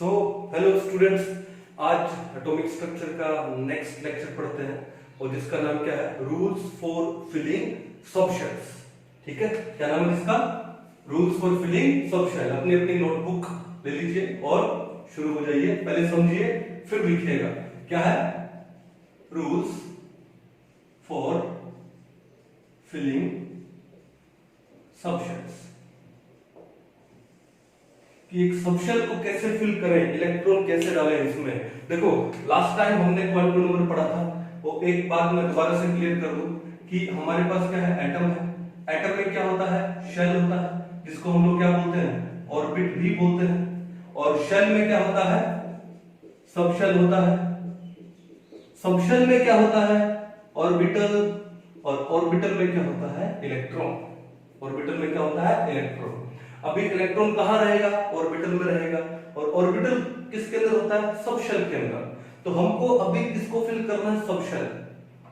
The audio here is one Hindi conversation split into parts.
सो हेलो स्टूडेंट्स, आज एटॉमिक स्ट्रक्चर का नेक्स्ट लेक्चर पढ़ते हैं और जिसका नाम क्या है, रूल्स फॉर फिलिंग सबशेल्स। ठीक है, क्या नाम है इसका? Rules for filling subshell. अपनी अपनी नोटबुक ले लीजिए और शुरू हो जाइए। पहले समझिए फिर लिखिएगा। क्या है? Rules for filling subshells. कि एक सबशेल को कैसे फिल करें, इलेक्ट्रॉन कैसे डालें इसमें। देखो, लास्ट टाइम हमने क्वांटम नंबर पढ़ा था, वो एक बात मैं दोबारा से क्लियर कर दूं कि हमारे पास क्या है, एटम है। एटम में क्या होता है? शेल होता है, जिसको हम लोग क्या बोलते हैं? ऑर्बिट भी बोलते हैं। और शेल में क्या होता है? सबशेल होता है। सबशेल में क्या होता है? ऑर्बिटल। और ऑर्बिटल में क्या होता है? इलेक्ट्रॉन। ऑर्बिटल में क्या होता है? इलेक्ट्रॉन। अभी इलेक्ट्रॉन कहां रहेगा? ऑर्बिटल में रहेगा। और ऑर्बिटल किसके अंदर होता है? सबशेल के अंदर। तो हमको अभी किसको फिल करना है? सबशेल,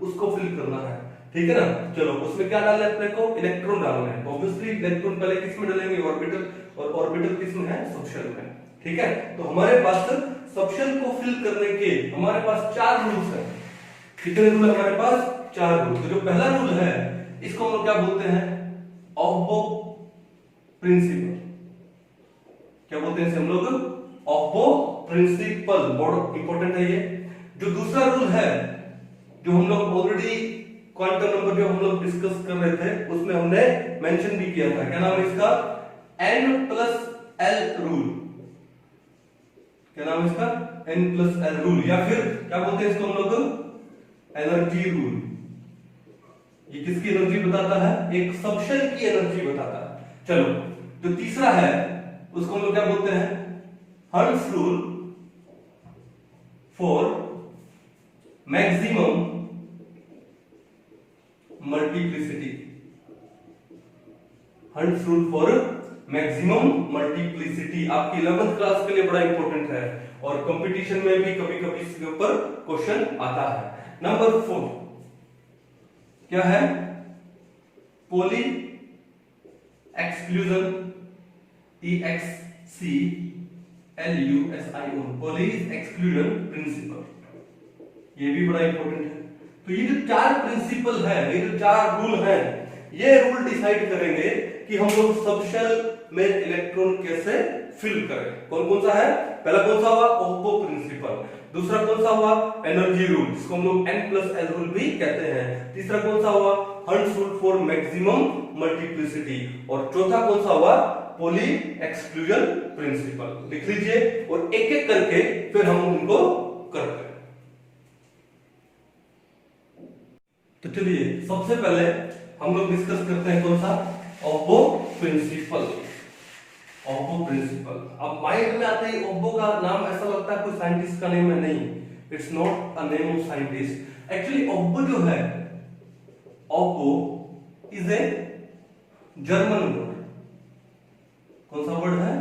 उसको फिल करना है। ठीक है ना? चलो, उसमें क्या डालना है अपने को? इलेक्ट्रॉन डालना है। ऑब्वियसली इलेक्ट्रॉन पहले किस में डालेंगे? ऑर्बिटल। और ऑर्बिटल किस में है? सबशेल में। ठीक है, तो हमारे पास सबशेल को फिल करने के हमारे पास 4 रूल्स है। कितने रूल है हमारे पास? 4 रूल। तो जो पहला रूल है, इसको हम लोग क्या बोलते हैं? Aufbau principal. क्या बोलते हैं इसे हम लोग? ऑब्बो प्रिंसिपल। बहुत इंपॉर्टेंट है ये। जो दूसरा रूल है, जो हम लोग ऑलरेडी क्वांटम नंबर जो हम लोग डिस्कस कर रहे थे, उसमें हमने मेंशन भी किया था। क्या नाम है इसका? N+L rule. क्या नाम है इसका? N+L rule. या फिर क्या बोलते हैं इसको हम लोग? Energy rule. ये किसकी एनर्जी बताता है? एक सबशेल की एनर्जी बताता है। चलो, जो तीसरा है उसको हम लोग क्या बोलते हैं? Hertz rule for maximum multiplicity. Hertz rule for maximum multiplicity आपकी 11th क्लास के लिए बड़ा इंपॉर्टेंट है और कंपटीशन में भी कभी कभी इसके ऊपर क्वेश्चन आता है। नंबर 4 क्या है? Poly exclusion. EXCLUSION, poly exclusion principle. ये भी बड़ा इंपॉर्टेंट है। तो ये जो 4 प्रिंसिपल है, ये जो 4 रूल है, ये रूल डिसाइड करेंगे कि हम लोग सबशेल में इलेक्ट्रॉन कैसे फिल करें। कौन कौन सा है? पहला कौन सा हुआ? ऑब्बो प्रिंसिपल। दूसरा कौन सा हुआ? एनर्जी रूल, जिसको हम लोग N+L रूल भी कहते हैं। तीसरा कौन सा हुआ? Hertz rule for maximum multiplicity. और चौथा कौन सा हुआ? Poly exclusion principle. लिख लीजिए और एक एक करके फिर हम उनको करते हैं। तो चलिए, सबसे पहले हम लोग डिस्कस करते हैं कौन सा? ऑब्बो प्रिंसिपल। ऑब्बो प्रिंसिपल। अब माइंड में आते ही ऑब्बो का नाम ऐसा लगता है कोई साइंटिस्ट का नेम है। नहीं, it's not a name of scientist. Actually Aufbau जो है, Aufbau is a German word. कौन सा वर्ड है?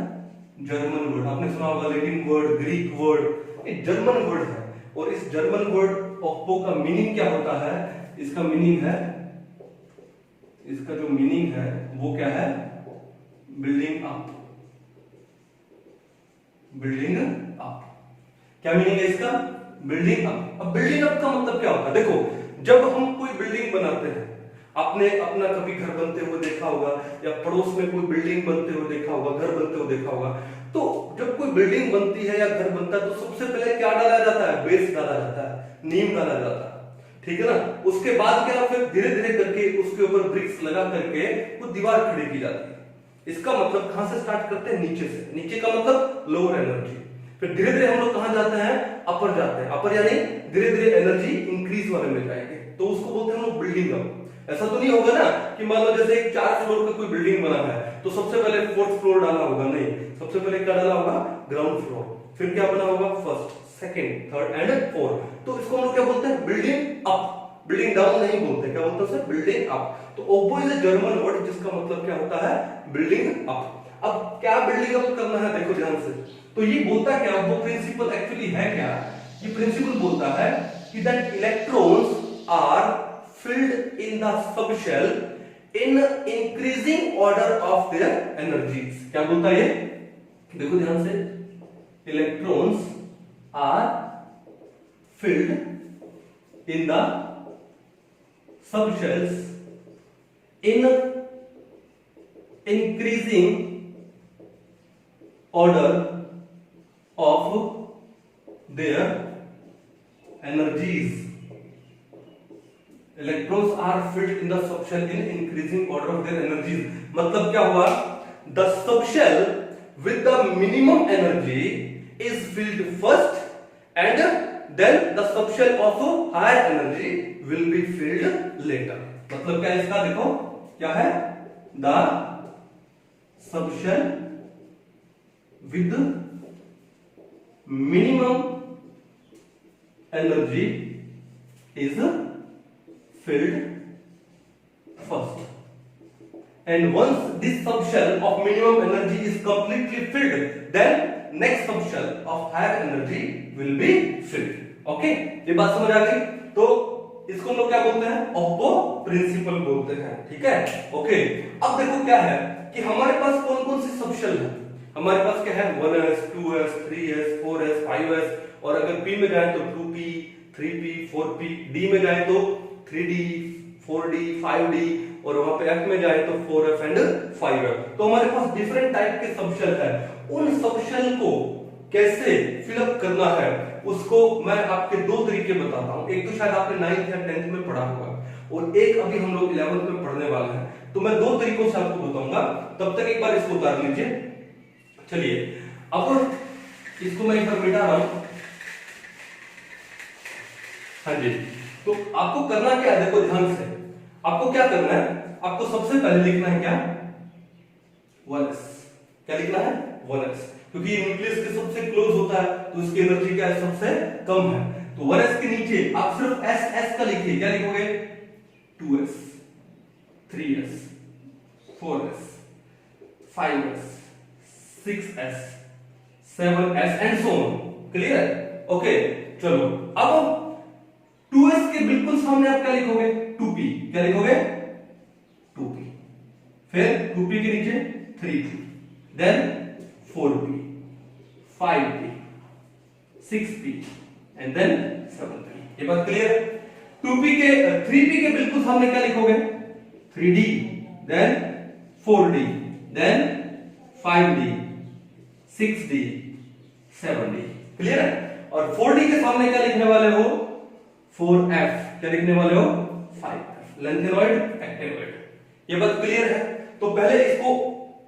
German word. आपने सुना होगा लैटिन वर्ड, ग्रीक वर्ड, ये जर्मन वर्ड है। और इस जर्मन वर्ड ऑब्बो का मीनिंग क्या होता है? इसका मीनिंग है, इसका जो मीनिंग है वो क्या है? Building up. Building up. क्या मीनिंग है इसका? Building up. अब बिल्डिंग अप का मतलब क्या होता है? देखो, जब हम कोई बिल्डिंग बनाते हैं, आपने अपना कभी घर बनते हुए देखा होगा या पड़ोस में कोई बिल्डिंग बनते हुए देखा होगा, घर बनते हुए देखा होगा। तो जब कोई बिल्डिंग बनती है या घर बनता है तो सबसे पहले क्या डाला जाता है? बेस डाला जाता है, नींव डाला जाता है। ठीक है ना? उसके बाद क्या, फिर धीरे धीरे करके उसके ऊपर ब्रिक्स लगा करके वो दीवार खड़ी की जाती है। इसका मतलब कहां से स्टार्ट करते हैं? नीचे से। नीचे का मतलब लोअर एनर्जी। फिर धीरे धीरे हम लोग कहां जाते हैं? अपर जाते हैं। अपर यानी धीरे धीरे एनर्जी इंक्रीज वाले में जाएंगे, तो उसको बोलते हैं हम लोग बिल्डिंग अप। ऐसा तो नहीं होगा ना कि मान लो जैसे एक 4 फ्लोर का कोई बिल्डिंग बना है तो सबसे पहले 4th फ्लोर डाला होगा। नहीं, सबसे पहले क्या डाला होगा? Ground floor. फिर क्या बना होगा? 1st, 2nd, 3rd and 4th। तो इसको हम लोग क्या बोलते हैं? Building up. बिल्डिंग डाउन नहीं बोलते। क्या बोलते हैं? Building up. तो ऑब्बो इज अ जर्मन वर्ड जिसका मतलब क्या होता है? Building up. अब क्या बिल्डिंग अप करना है? देखो ध्यान से। तो ये बोलता क्या? ऑब्बो प्रिंसिपल एक्चुअली है क्या? ये प्रिंसिपल बोलता है कि that electrons are filled in the subshell in increasing order of their energies। क्या बोलता है ये? देखो ध्यान से, electrons are filled in the subshells in increasing order of their energies. Electrons are filled in the subshell in increasing order of their energies. मतलब क्या हुआ? The subshell with the minimum energy is filled first, and then the subshell of higher energy will be filled later. मतलब क्या इसका देखो क्या है? The subshell with minimum energy is filled first, and once this subshell of minimum energy is completely filled, then next subshell of higher energy will be filled. Okay, ये बात समझ आ गई? तो इसको हम लोग क्या बोलते हैं? ऑप्पो प्रिंसिपल बोलते हैं, ठीक है? ओके, अब देखो क्या है कि हमारे पास कौन कौन सी सबशेल है। हमारे पास क्या है? 1s, 2s, 3s, 4s, 5s, और अगर p में जाए तो 2p, 3p, 4p, d में जाए तो 3d, 4d, 5d, और वहां पे f में जाए तो 4f एंड 5f। तो हमारे पास डिफरेंट टाइप के सबशेल है। उन सबशेल को कैसे फिलअप करना है उसको मैं आपके दो तरीके बताता हूं। एक तो शायद आपने 9th या 10th में पढ़ा होगा, और एक अभी हम लोग 11th में पढ़ने वाले हैं। तो मैं दो तरीकों से आपको बताऊंगा, तब तक एक बार इसको उतार लीजिए। चलिए, अब इसको मैं एक बार मिटा रहा हूं। हाँ जी, तो आपको करना क्या है? देखो ध्यान से, आपको क्या करना है? आपको सबसे पहले लिखना है क्या? 1s। क्या लिखना है? 1s, क्योंकि न्यूक्लियस के सबसे क्लोज होता है तो इसकी एनर्जी क्या है? सबसे कम है। तो 1s के नीचे आप सिर्फ s का लिखिए। क्या लिखोगे? 2s, 3s, 4s, 5s, 6s, 7s and so on. Clear है? ओके, चलो अब 2s के बिल्कुल सामने आप क्या लिखोगे? 2p। क्या लिखोगे? 2p। फिर 2p के नीचे 3p, then 4p, 5p, 6p and then 7p। ये बात क्लियर है? 3p के बिल्कुल सामने क्या लिखोगे? 3d, then 4d, then 5d, 6d, 7d। Clear है? और 4d के सामने क्या लिखने वाले हो? 4f। क्या लिखने वाले हो? 5f। Lanthanoid, actinoid. ये बात क्लियर है? तो पहले इसको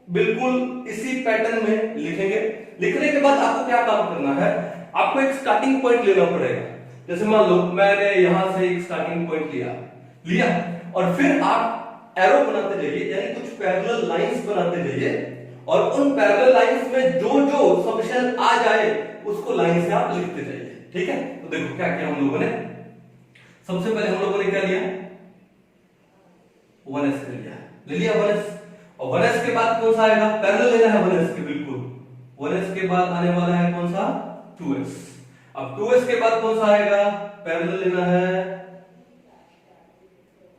बिल्कुल इसी पैटर्न में लिखेंगे। लिखने के बाद आपको क्या काम करना है? आपको एक स्टार्टिंग पॉइंट लेना पड़ेगा। जैसे मान लो मैंने यहां से एक स्टार्टिंग पॉइंट लिया, और फिर आप एरो बनाते जाइए, यानी कुछ पैरेलल लाइंस बनाते जाइए, और उन पैरेलल लाइंस में जो जो सबशेल आ जाए उसको लाइन से आप लिखते जाइए। ठीक है? तो देखो क्या किया हम लोगों ने। सबसे पहले हम लोगों ने क्या लिया? 1s ले लिया 1s, और 1s के बाद कौन सा आएगा? पैरेलल लेना है 1s के बिल्कुल। 1s के बाद आने वाला है कौन सा? 2s। अब 2s के बाद कौन सा आएगा? पैरेलल लेना है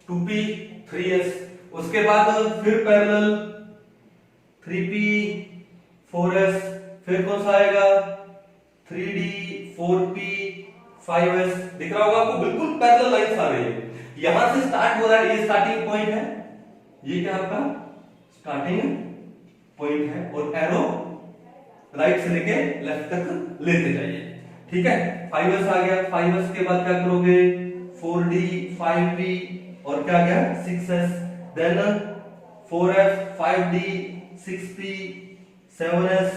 2p, 3s। उसके बाद फिर पैरेलल 3p, 4s। फिर कौन सा आएगा? 3d, 4p, 5s। दिख रहा होगा आपको? बिल्कुल पैरेलल लाइंस आ रही है। यहां से स्टार्ट हो रहा है, ये स्टार्टिंग पॉइंट है। ये क्या आपका स्टार्टिंग पॉइंट है, और एरो राइट से लेके लेफ्ट तक लेते जाइए। ठीक है? 5s आ गया। 5s के बाद क्या करोगे? 4d, 5p, और क्या आ गया? 6s, then 4f, 5d, 6p, 7s,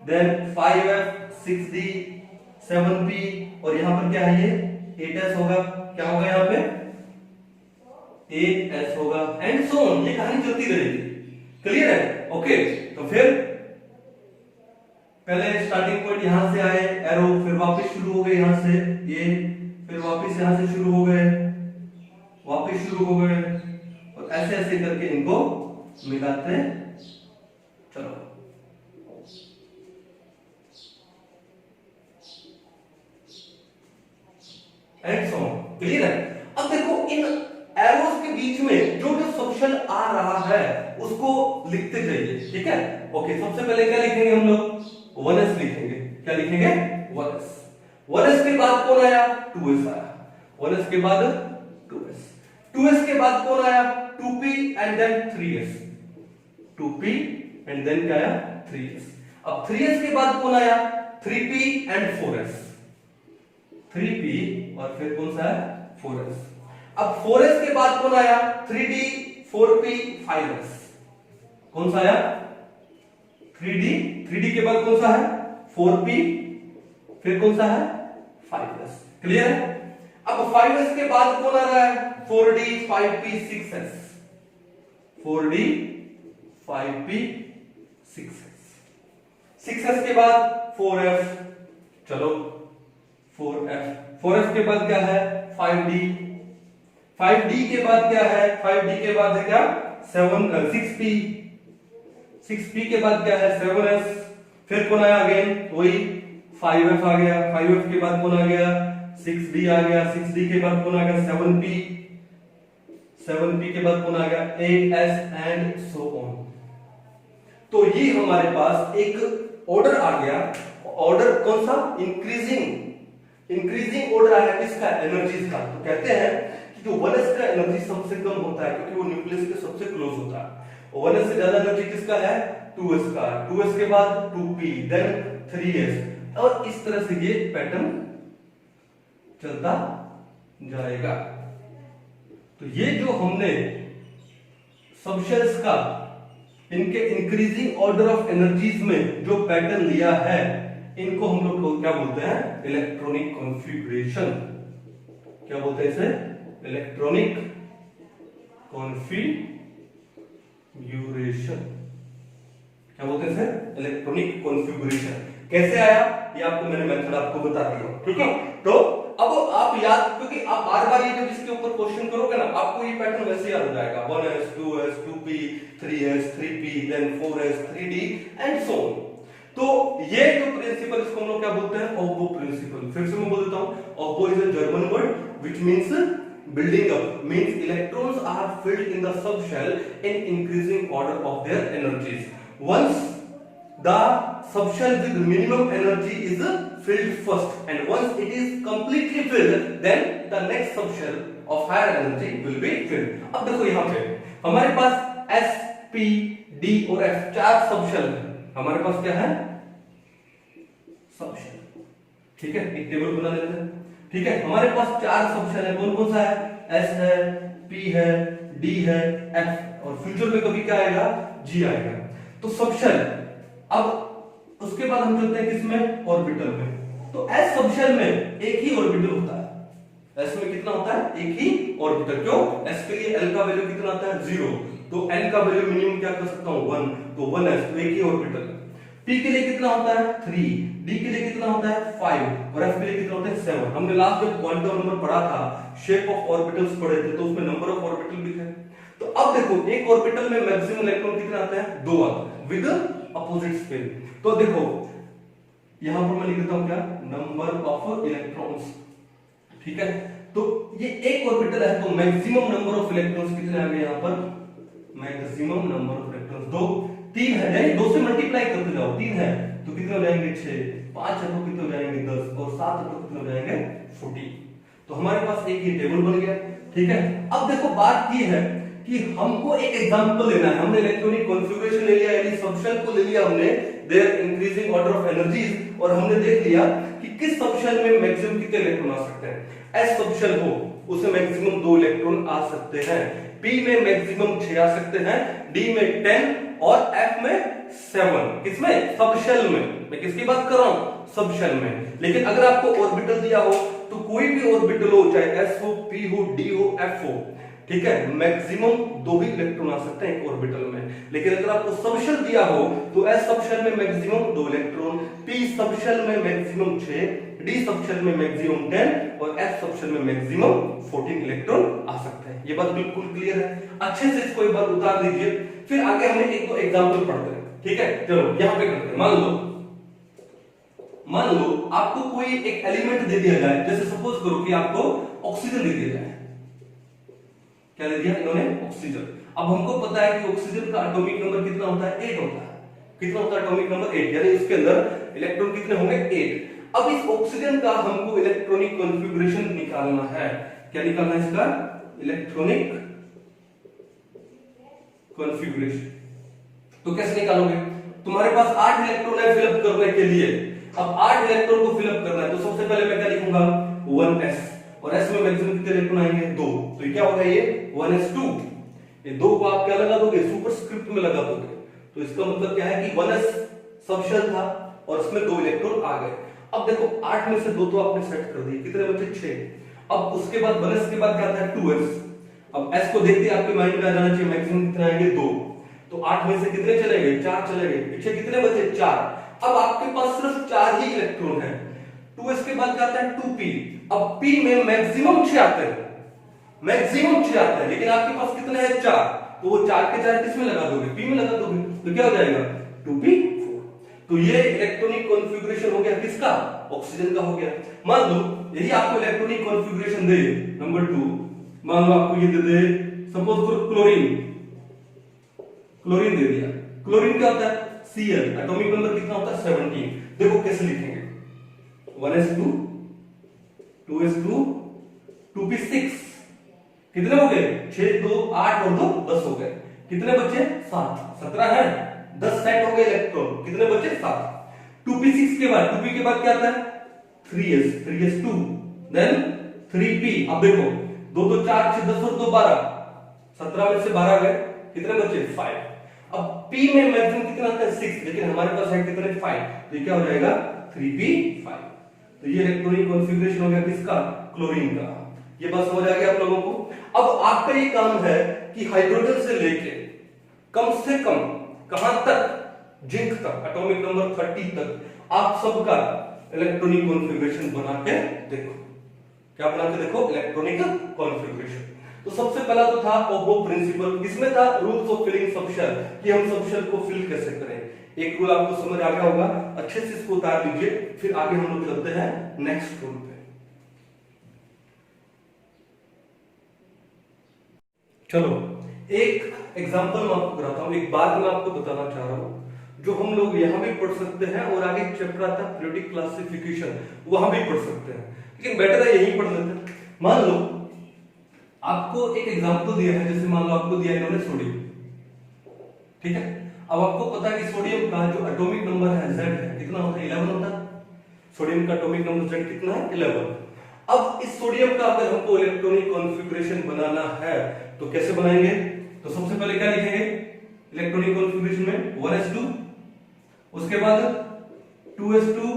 then 5f, 6d, 7p, और यहां पर क्या है? ये 8s होगा। क्या होगा यहां पे? 8s होगा, एंड सो ऑन। ये कहानी चलती रहेगी। क्लियर है? ओके, तो फिर पहले स्टार्टिंग पॉइंट यहां से आए, एरो, फिर वापस शुरू हो गए यहां से ये, फिर वापस यहां से शुरू हो गए, वापस शुरू हो गए, और ऐसे ऐसे करके इनको मिलाते चलो। And so on. क्लियर है? अब देखो इन एरोस के बीच में जो जो सबशेल आ रहा है उसको लिखते जाइए। ठीक है? ओके, सबसे पहले क्या लिखेंगे हम लोग? 1s लिखेंगे। क्या लिखेंगे? 1s। 1s के बाद कौन आया? 2s आया। 1s के बाद 2s। 2s के बाद कौन आया? 2p and then 3s। 2p and then क्या आया? 3s। अब 3s के बाद कौन आया? 3p and 4s। 3p और फिर कौन सा है? 4s। अब 4s के बाद कौन आया? 3d, 4p, 5s। कौन सा आया? 3d। 3d के बाद कौन सा है? 4p, फिर कौन सा है? 5s। क्लियर है? अब 5s के बाद कौन आ रहा है? 4d, 5p, 6s। 4d, 5p, 6s। 6s के बाद 4f। चलो 4f। 4f के बाद क्या है? 5d। 5d के बाद क्या है? 5d के बाद है क्या? 6p। 6p के बाद क्या है? 7s। फिर कौन आया? अगेन वही 5f आ गया। 5f के बाद कौन आ गया? 6d आ गया। 6d के बाद कौन आ गया? 7p। 7p के बाद कौन आ गया? 8s and so on. तो ये हमारे पास एक ऑर्डर आ गया। ऑर्डर कौन सा? इंक्रीजिंग ऑर्डर आया किसका? एनर्जीज का। तो कहते हैं कि जो 1s का एनर्जी सबसे कम होता है क्योंकि वो न्यूक्लियस के सबसे क्लोज होता है। 1s से ज्यादा एनर्जी किसका है? 2s का। 2s के बाद 2p, देन 3s, और इस तरह से ये पैटर्न चलता जाएगा। तो ये जो हमने सबशेल्स का इनके इंक्रीजिंग ऑर्डर ऑफ एनर्जीज में जो पैटर्न लिया है, इनको हम लोग क्या बोलते हैं? Electronic configuration. क्या बोलते हैं इसे? Electronic configuration. क्या बोलते हैं इसे? Electronic configuration. कैसे आया ये आपको मैंने मेथड आपको बता दिया। ठीक है? तो अब आप याद, क्योंकि आप बार बार ये जब इसके ऊपर क्वेश्चन करोगे ना, आपको ये पैटर्न वैसे याद हो जाएगा। 1s, 2s, 2p, 3s, 3p, then 4s, 3d and so on. तो ये जो प्रिंसिपल, इसको हम लोग क्या बोलते हैं? Aufbau principle. फिर से मैं बोल देता हूं, Aufbau is a German word which means building up, means electrons are filled in the subshell in increasing order of their energies. Once the subshell with minimum energy is filled first, and once it is completely filled, then the next subshell of higher energy will be filled. अब देखो यहाँ पे हमारे पास S, P, D और F चार सबशेल है। हमारे पास क्या है? सबशेल। ठीक है, एक टेबल बना लेते हैं। ठीक है, हमारे पास चार सबशेल है। कौन कौन सा है? S है, P है, D है, F, और फ्यूचर में कभी क्या आएगा? G आएगा। तो सबशेल। अब उसके बाद हम चलते हैं किसमें? ऑर्बिटल में। तो S सबशेल में एक ही ऑर्बिटल होता है। S में कितना होता है? एक ही ऑर्बिटल। क्यों? S के लिए L का वैल्यू कितना आता है? 0। तो N का वैल्यू मिनिमम क्या कर सकता हूं? 1। तो 1s, तो एक ही ऑर्बिटल। P के लिए कितना होता है? 3। D के लिए कितना होता है? 5। और F के लिए कितना होता है? 7। हमने लास्ट जब क्वांटम नंबर पढ़ा था, शेप ऑफ ऑर्बिटल्स पढ़े थे, तो उसमें नंबर ऑफ ऑर्बिटल भी थे। तो अब देखो एक ऑर्बिटल में मैक्सिमम इलेक्ट्रॉन कितने आते हैं? 2 आते हैं विद अपोजिट स्पिन। तो देखो यहां पर मैं लिख देता हूं क्या? Number of electrons. ठीक है, तो ये एक ऑर्बिटल है, तो मैक्सिमम नंबर ऑफ इलेक्ट्रॉन्स कितने आ गए यहां पर? Maximum number of electrons 2। 3 है, यानी 2 से मल्टीप्लाई करते जाओ। 3 है तो कितने हो जाएंगे? 6। 5 है तो कितने हो जाएंगे? 10। और 7 है तो कितने हो जाएंगे? 40। तो हमारे पास एक ही टेबल बन गया। ठीक है, अब देखो बात ये है कि हमको एक एग्जांपल लेना है। हमने इलेक्ट्रॉनिक कॉन्फ़िगरेशन ले लिया, यानी सबशेल को ले लिया हमने, their increasing order of energies, और हमने देख लिया कि किस सबशेल में मैक्सिमम कितने इलेक्ट्रॉन आ सकते हैं। एस सबशेल हो उसे मैक्सिमम 2 इलेक्ट्रॉन आ सकते हैं, पी में मैक्सिमम 6 आ सकते हैं, डी में 10 और एफ में 7। किसमें? सबशेल में। मैं किसकी बात कर रहा हूं? सबशेल में। लेकिन अगर आपको ऑर्बिटल दिया हो तो कोई भी ऑर्बिटल हो, चाहे एस हो, पी हो, डी हो, एफ हो, ठीक है, मैक्सिमम 2 ही इलेक्ट्रॉन आ सकते हैं एक ऑर्बिटल में। लेकिन अगर आपको सबशेल दिया हो तो एस सबशेल में मैक्सिमम 2 इलेक्ट्रॉन, पी सबशेल में मैक्सिमम 6, डी सबशेल में मैक्सिमम 10 और एफ सबशेल में मैक्सिमम 14 इलेक्ट्रॉन आ सकते हैं। ये बात बिल्कुल क्लियर है। अच्छे से इसको एक बार उतार दीजिए, फिर आगे हम एक दो एग्जांपल पढ़ते हैं। ठीक है, चलो यहां पे करते हैं। मान लो आपको कोई एक एलिमेंट दे दिया जाए, जैसे सपोज करो कि आपको ऑक्सीजन दे दिया जाए। क्या दे दिया इन्होंने? ऑक्सीजन। अब हमको पता है कि ऑक्सीजन का एटॉमिक नंबर कितना होता है? 8 होता है। कितना होता है एटॉमिक नंबर 8, यानी इसके अंदर इलेक्ट्रॉन कितने होंगे 8। अब इस ऑक्सीजन का हमको इलेक्ट्रॉनिक कॉन्फ़िगरेशन निकालना है। क्या निकालना है इसका? Electronic configuration. तो कैसे निकालोगे? तुम्हारे पास 8 इलेक्ट्रॉन है फिलअप करने के लिए। अब 8 इलेक्ट्रॉन को फिलअप करना है तो सबसे पहले मैं क्या लिखूंगा 1s, और s में मैक्सिमम कितने इलेक्ट्रॉन आएंगे 2, तो ये क्या होगा ये 1s2। ये 2 को आप क्या लगा दोगे सुपरस्क्रिप्ट में लगा दोगे, तो इसका मतलब क्या है कि 1s सब शेल था और उसमें 2 इलेक्ट्रॉन आ गए। अब देखो 8 में से 2 तो आपने सेट कर दिए, कितने बचे 6। अब उसके बाद 1s के बाद क्या आता है 2s। अब s को देखते आपके माइंड में आ जाना चाहिए मैक्सिमम कितने आएंगे 2, तो 8 में से कितने चले गए 4 चले गए, पीछे कितने बचे 4। अब आपके पास सिर्फ 4 ही इलेक्ट्रॉन है। 2s के बाद क्या आता है 2p। अब p में मैक्सिमम 6 आते हैं, मैक्सिमम 6 आते हैं, लेकिन आपके पास कितने हैं 4, तो वो 4 के 4 किस में लगा दोगे p में लगा दोगे, तो क्या हो जाएगा 2p4। तो ये इलेक्ट्रॉनिक कॉन्फ़िगरेशन हो गया किसका ऑक्सीजन का हो गया। मान लो यही आपको इलेक्ट्रॉनिक कॉन्फ़िगरेशन दे नंबर 2, मान लो आपको ये दे दे सपोज करो क्लोरीन, क्लोरीन दे दिया। क्लोरीन क्या होता है Cl, एटॉमिक नंबर कितना होता है 17। देखो कैसे लिखेंगे 1s2 2s2 2p6, कितने हो गए 6 2 8 और 2 10 हो गए, कितने बचे 7 17 है, 10 सेट हो गए इलेक्ट्रॉन, कितने बचे 7। 2p6 के बाद 2p के बाद क्या आता है 3s 3s2 देन 3p। अब देखो 2 2 4 6 10 और 2 12, 17 में से 12 गए, कितने बचे 5। अब p में मैक्सिमम कितना आता है 6, लेकिन हमारे पास है कितने 5, तो ये क्या हो जाएगा 3p5। तो ये इलेक्ट्रॉनिक कॉन्फ़िगरेशन हो गया किसका क्लोरीन का। ये बात समझ आ गई आप लोगों को। अब आपका ये काम है कि हाइड्रोजन से लेके कम से कम कहां तक जिंक तक एटॉमिक नंबर 30 तक आप सबका इलेक्ट्रॉनिक कॉन्फ़िगरेशन बना के देखो। क्या बना के देखो इलेक्ट्रॉनिक कॉन्फ़िगरेशन। तो सबसे पहला तो था ओबो प्रिंसिपल, इसमें था रूल्स ऑफ फिलिंग सबशेल कि हम सबशेल को फिल कैसे करें। एक रूल आपको समझ आ गया होगा, अच्छे से इसको उतार लीजिए, फिर आगे हम लोग चलते हैं नेक्स्ट रूल पे। चलो एक एग्जांपल मैं आपको कराता हूं, एक बात मैं आपको बताना चाह रहा हूं जो हम लोग यहां भी पढ़ सकते हैं और आगे चैप्टर आता है पीरियोडिक क्लासिफिकेशन, वहां भी पढ़ सकते हैं, लेकिन बेटर है यहीं पढ़ लेते हैं। मान लो आपको एक एग्जांपल दिया है, जैसे मान लो आपको दिया इन्होंने सोडियम, ठीक है। अब आपको पता है कि सोडियम का जो एटॉमिक नंबर है Z है कितना होता है 11 होता है। सोडियम का एटॉमिक नंबर Z कितना है 11। अब इस सोडियम का अगर हमको इलेक्ट्रॉनिक कॉन्फ़िगरेशन बनाना है तो कैसे बनाएंगे, तो सबसे पहले क्या लिखेंगे इलेक्ट्रॉनिक कॉन्फ़िगरेशन में 1s2, उसके बाद 2s2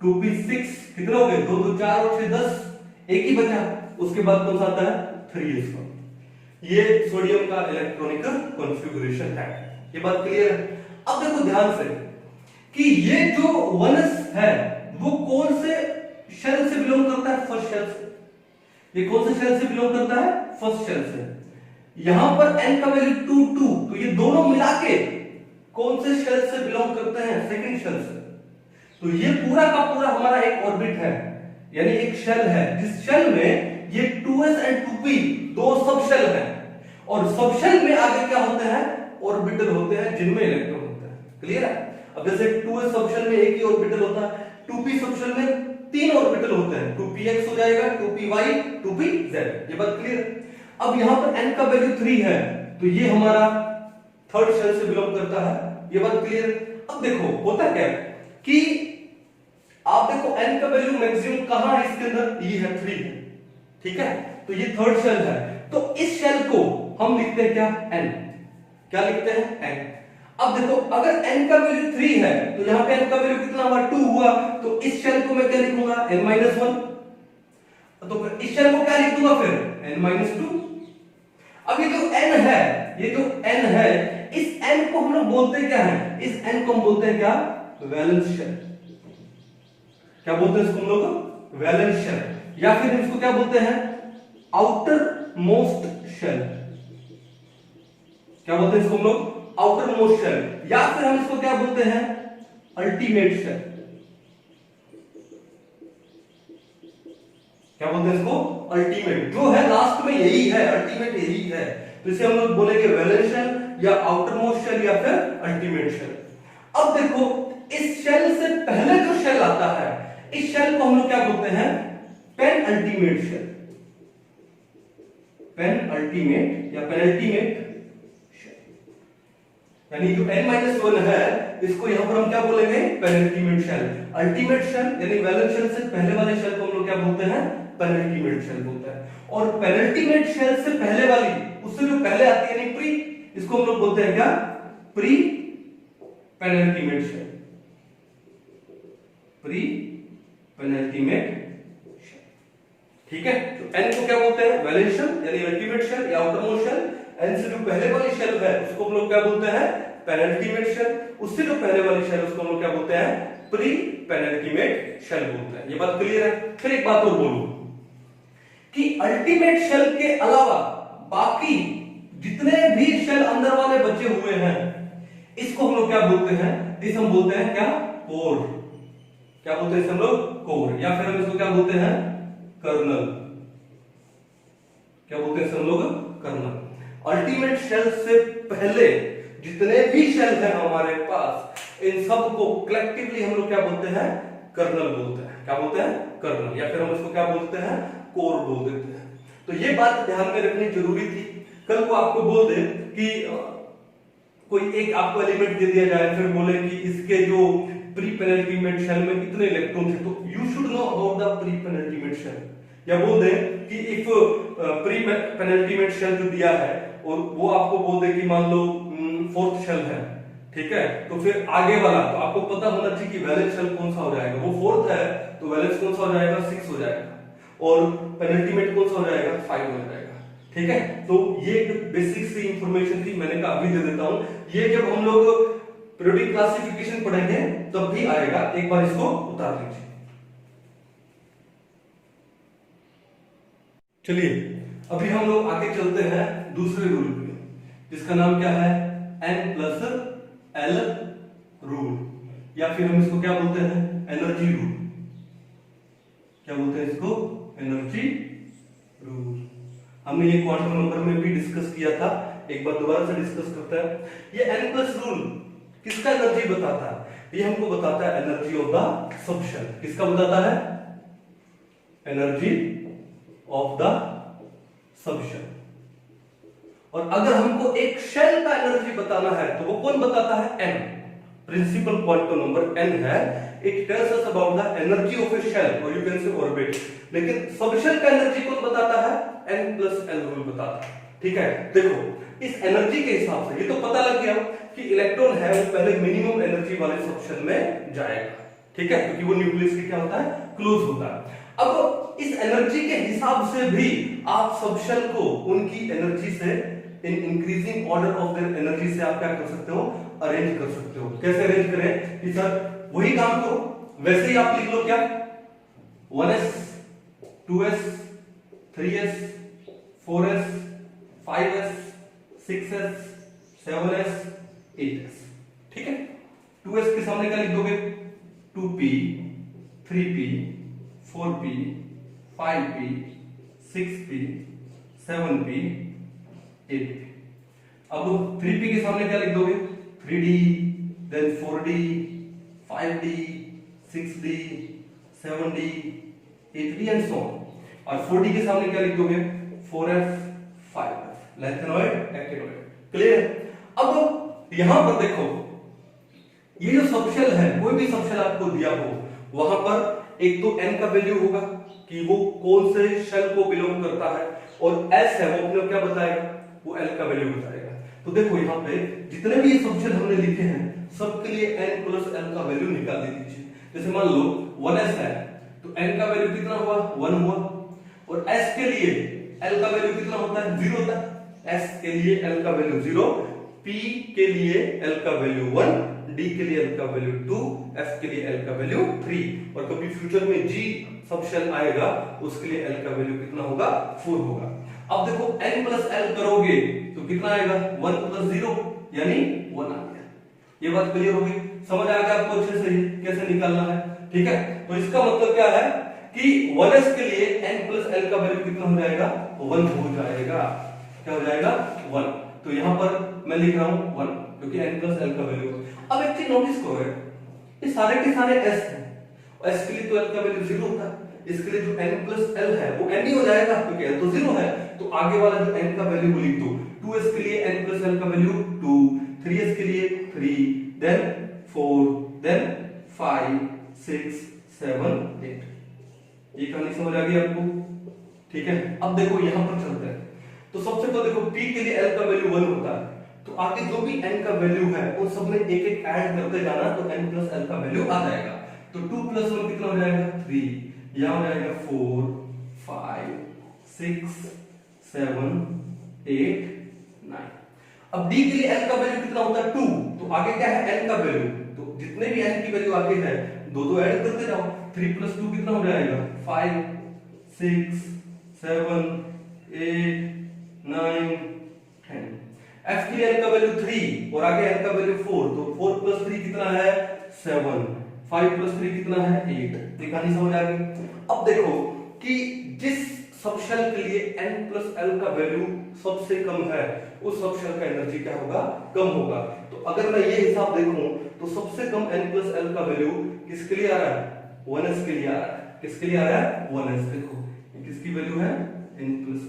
2p6, कितने हो गए 2 2 4 और 6 10, एक ही बचा, उसके बाद कौन सा आता है 3s1। ये सोडियम का इलेक्ट्रॉनिक कॉन्फ़िगरेशन है। ये बात क्लियर है। अब देखो ध्यान से कि ये जो 1s है वो कौन से शेल से बिलोंग करता है, फर्स्ट शेल से। ये कौन से शेल से बिलोंग करता है, फर्स्ट शेल से। यहां पर n का वैल्यू 2 2, तो ये दोनों मिला के कौन से शेल से बिलोंग करते हैं, सेकंड शेल से। तो ये पूरा का पूरा हमारा एक ऑर्बिट है, यानी एक शेल है जिस शेल में ये 2s एंड 2p दो सब शेल हैं, और सब शेल में आगे क्या होते हैं ऑर्बिटल होते हैं जिनमें इलेक्ट्रॉन होते हैं। क्लियर है। अब जैसे 2s सब शेल में एक ही ऑर्बिटल होता है, 2p सब शेल में 3 ऑर्बिटल होते हैं, 2px हो जाएगा, 2py 2pz। ये बात क्लियर। अब यहां पर n का वैल्यू 3 है तो ये हमारा थर्ड शेल से बिलोंग करता है। ये बात क्लियर। अब देखो होता क्या कि आप देखो n का वैल्यू मैक्सिमम कहां है इसके अंदर, ये है 3 है, ठीक है। तो ये थर्ड शेल है, तो इस शेल को हम लिखते हैं क्या n, क्या लिखते हैं n। अब देखो अगर n का वैल्यू 3 है तो यहां पे n का वैल्यू कितना हुआ 2 हुआ, तो इस शेल को मैं क्या लिखूंगा n-1, तो फिर इस शेल को क्या लिख दूंगा फिर n-2। अब ये जो n है, ये जो n है, इस n को हम लोग बोलते क्या है, इस n को हम बोलते हैं क्या वैलेंस शेल। क्या बोलते हैं इसको हम लोग वैलेंस शेल, या फिर इसको क्या बोलते हैं आउटर मोस्ट शेल। क्या बोलते हैं इसको हम लोग आउटर मोस्ट शेल, या फिर हम इसको क्या बोलते हैं अल्टीमेट शेल। क्या बोलते हैं इसको अल्टीमेट, जो है लास्ट में यही है, अल्टीमेट यही है, तो इसे हम लोग बोलेंगे वैलेंस शेल या आउटर मोस्ट शेल या फिर अल्टीमेट शेल। अब देखो इस शेल से पहले जो शेल आता है, इस शेल को हम लोग क्या बोलते हैं? Penultimate shell, penultimate या पेनल्टीमेट शेल। यानी जो n-1 है इसको यहां पर हम क्या बोलेंगे? Penultimate shell. अल्टीमेट शेल यानी वैलेंस शेल से पहले वाले शेल को हम लोग क्या बोलते हैं? पेनल्टीमेट शेल बोलते हैं। और पेनल्टीमेट शेल से पहले वाली, उससे जो पहले आती है यानी प्री, इसको हम लोग बोलते हैं क्या? Pre penultimate shell, pre penultimate shell. ठीक है, तो n को क्या बोलते हैं? वैलेंस शेल यानी अल्टीमेट शेल या आउटरमोस्ट शेल। n से जो पहले वाली शेल है उसको हम लोग क्या बोलते हैं? Penultimate shell. उससे जो पहले वाली शेल उसको हम लोग क्या बोलते हैं? प्री पेनल्टीमेट शेल बोलते हैं। ये बात क्लियर है? फिर एक बात और बोलूं कि अल्टीमेट शेल के अलावा बाकी जितने भी शेल अंदर वाले बचे हुए हैं इसको हम लोग क्या बोलते हैं? इस हम बोलते हैं क्या? कोर। क्या बोलते हैं इसे हम लोग? कोर। या फिर हम इसको क्या बोलते हैं? कर्नल। क्या बोलते हैं इसे हम लोग? कर्नल। अल्टीमेट शेल से पहले जितने भी शेल हैं हमारे पास, इन सब को कलेक्टिवली हम लोग क्या बोलते हैं? कर्नल बोलते हैं। क्या बोलते हैं? कर्नल। या फिर हम इसको क्या बोलते हैं? कोर बोल देते हैं। तो ये बात ध्यान में रखनी जरूरी थी। कल को आपको बोल दे कि कोई एक आपको एलिमेंट दे दिया जाए, फिर बोले कि इसके जो प्री पेनल्टीमेट शेल में इतने इलेक्ट्रॉन थे, तो you should know about the pre penultimate shell. या बोल दे कि इफ प्री पेनल्टीमेट शेल जो दिया है और वो आपको बोल दे कि मान लो फोर्थ शेल है, ठीक है, तो फिर आगे वाला तो आपको पता होना चाहिए कि वैलेंस शेल कौन सा हो जाएगा। वो फोर्थ है तो वैलेंस कौन सा हो जाएगा? 6 हो जाएगा। और पेनल्टीमेट कौन सा हो जाएगा? 5 हो जाएगा। ठीक है, तो ये एक बेसिक सी इंफॉर्मेशन थी, मैंने कहा अभी दे देता हूं। ये जब हम लोग पीरियोडिक क्लासिफिकेशन पढ़ेंगे तब भी आएगा, एक बार इसको उतार लीजिए। चलिए अभी हम लोग आगे चलते हैं दूसरे रूल पे, जिसका नाम क्या है? N+L रूल, या फिर हम इसको क्या बोलते हैं? Energy rule. क्या बोलते हैं इसको? Energy rule. हमने ये क्वांटम नंबर में भी डिस्कस किया था, एक बार दोबारा से डिस्कस करते हैं। ये n+ रूल किसका एनर्जी बताता है? ये हमको बताता है energy of the subshell. किसका बताता है? Energy of the subshell. और अगर हमको एक शेल का एनर्जी बताना है तो वो कौन बताता है? n। Principal quantum number n है। It tells us about the energy of a shell और यू कैन से ऑर्बिट। लेकिन सब शेल का एनर्जी कौन बताता है? N+L रूल बताता है। ठीक है, देखो इस एनर्जी के हिसाब से ये तो पता लग गया कि इलेक्ट्रॉन है वो पहले मिनिमम एनर्जी वाले सब शेल में जाएगा। ठीक है, क्योंकि वो न्यूक्लियस के क्या होता है? क्लोज होता है। अब इस एनर्जी के हिसाब से भी आप सब शेल को उनकी एनर्जी से in increasing order of their energy से आप क्या कर सकते हो? अरेंज कर सकते हो। कैसे अरेंज करें कि सर वही काम करो, वैसे ही आप लिख लो क्या? 1s 2s 3s 4s 5s 6s 7s 8s। ठीक है, 2s के सामने क्या लिख दोगे? 2p 3p 4p 5p 6p 7p 8p। अब 3p के सामने क्या लिख दोगे? 3d, then 4d 5d 6d 7d 8d and so on. और 4d के सामने क्या लिख दोगे? 4f 5f। Lanthanoid actinoid. Clear? अब यहां पर देखो ये जो सबशेल है, कोई भी सबशेल आपको दिया हो वहां पर एक तो n का वैल्यू होगा कि वो कौन से शेल को बिलोंग करता है, और s है वो अपने क्या बताएगा? वो l का वैल्यू बताएगा। तो देखो यहाँ पे जितने भी सबशेल हमने लिखे हैं सबके लिए n+L का वैल्यू निकाल दीजिए। जैसे मान लो 1s है तो n का वैल्यू कितना हुआ? 1 हुआ। और s के लिए l का वैल्यू कितना होता है? 0 होता है। s के लिए l का वैल्यू 0, p के लिए l का वैल्यू 1, d के लिए l का वैल्यू 2, f के लिए l का वैल्यू 3। और कभी फ्यूचर में g सबशेल आएगा उसके लिए l का वैल्यू कितना होगा? 4 होगा। अब देखो n+L करोगे तो कितना आएगा? 1 + 0 यानी 1 आ गया। ये बात क्लियर होगी? समझ आ गया आपको अच्छे से कैसे निकालना है? ठीक है, तो इसका मतलब क्या है कि 1s के लिए n+L का वैल्यू कितना हो जाएगा? 1 हो जाएगा। क्या हो जाएगा? 1। तो यहां पर मैं लिख रहा हूं 1, क्योंकि n प्लस एल का वैल्यू। अब एक चीज नोटिस करो, ये सारे के सारे s हैं, s के लिए तो l का वैल्यू 0 होता है, इसके लिए जो n प्लस l है वो n ही हो जाएगा क्योंकि l तो 0 है। तो आगे वाला जो n का वैल्यू वो लिख दो, 2s के लिए n प्लस l का वैल्यू 2, 3s के लिए 3, देन 4, देन 5, 6, 7, 8। ये कहानी समझ आ गई आपको? ठीक है, अब देखो यहां पर चलते हैं। तो सबसे पहले देखो p के लिए l का वैल्यू 1 होता है, तो आगे जो भी n का वैल्यू है उन सब में एक एक ऐड करते जाना, तो n प्लस l का वैल्यू आ जाएगा। तो 2 प्लस 1 कितना हो जाएगा? 3, यहां हो जाएगा 4, 5, 6, 7, 8, 9। अब d के लिए l का वैल्यू कितना होता है? 2, तो आगे क्या है? n का वैल्यू, तो जितने भी n की वैल्यू आगे है दो दो ऐड करते जाओ। 3 प्लस 2 कितना हो जाएगा? 5, 6, 7, 8, 9, 10। f के लिए l का वैल्यू 3 और आगे n का वैल्यू 4, तो 4 प्लस 3 कितना है? 7, 5 प्लस 3 कितना है? 8। ये कहानी समझ आ गई? अब देखो कि जिस सब शेल के लिए n प्लस l का वैल्यू सबसे कम है उस सब शेल का एनर्जी क्या होगा? कम होगा। तो अगर मैं ये हिसाब देखूं तो सबसे कम n प्लस l का वैल्यू किसके लिए आ रहा है? 1s के लिए आ रहा है। किसके लिए आ रहा है? 1s। देखो किसकी वैल्यू है? n plus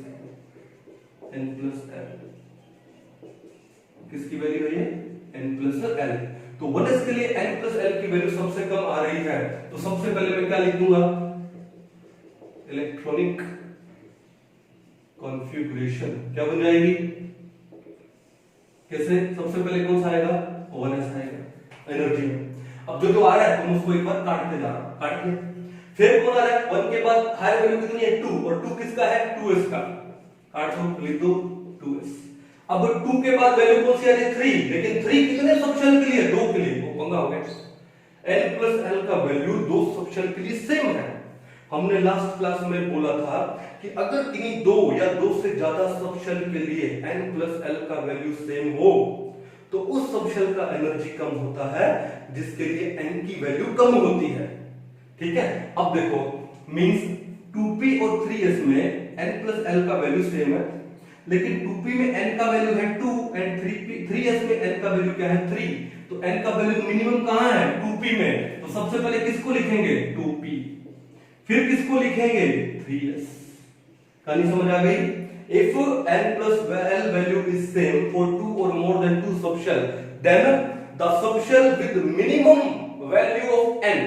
l। किसकी वैल्यू है ये? n plus l। तो 1s के लिए n प्लस l की वैल्यू सबसे कम आ रही है, तो सबसे पहले मैं क्या लिख दूंगा? इलेक्ट्रॉनिक कॉन्फ़िगरेशन क्या बन जाएगी? कैसे? सबसे पहले कौन सा आएगा? 1s आएगा एनर्जी में। अब जो जो आ रहा है तुम उसको एक बार काटते जा रहा, काट के फिर कौन आ रहा है? 1 के बाद हायर वैल्यू कितनी है? 2, और 2 किसका है? 2s का। काट दो, लिख दो 2s। अब 2 के बाद वैल्यू कौन सी आ रही है? 3, लेकिन 3 कितने सब शेल के लिए? 2 के लिए, वो पंगा हो गया। n प्लस l का वैल्यू दो सब शेल के लिए सेम है। हमने लास्ट क्लास में बोला था कि अगर इन्हीं दो या दो से ज्यादा सब शेल के लिए n प्लस l का वैल्यू सेम हो तो उस सब शेल का एनर्जी कम होता है जिसके लिए n की वैल्यू कम होती है। ठीक है, अब देखो मींस 2p और 3s में n प्लस l का वैल्यू सेम है, लेकिन 2p में n का वैल्यू है 2 एंड 3s में n का वैल्यू क्या है? 3। तो n का वैल्यू मिनिमम कहां है? 2p में। तो सबसे पहले किसको लिखेंगे? 2p। फिर किसको लिखेंगे? 3s। कहानी समझ आ गई? If n plus l value is same for 2 or more than 2 subshell, then the subshell with minimum value of n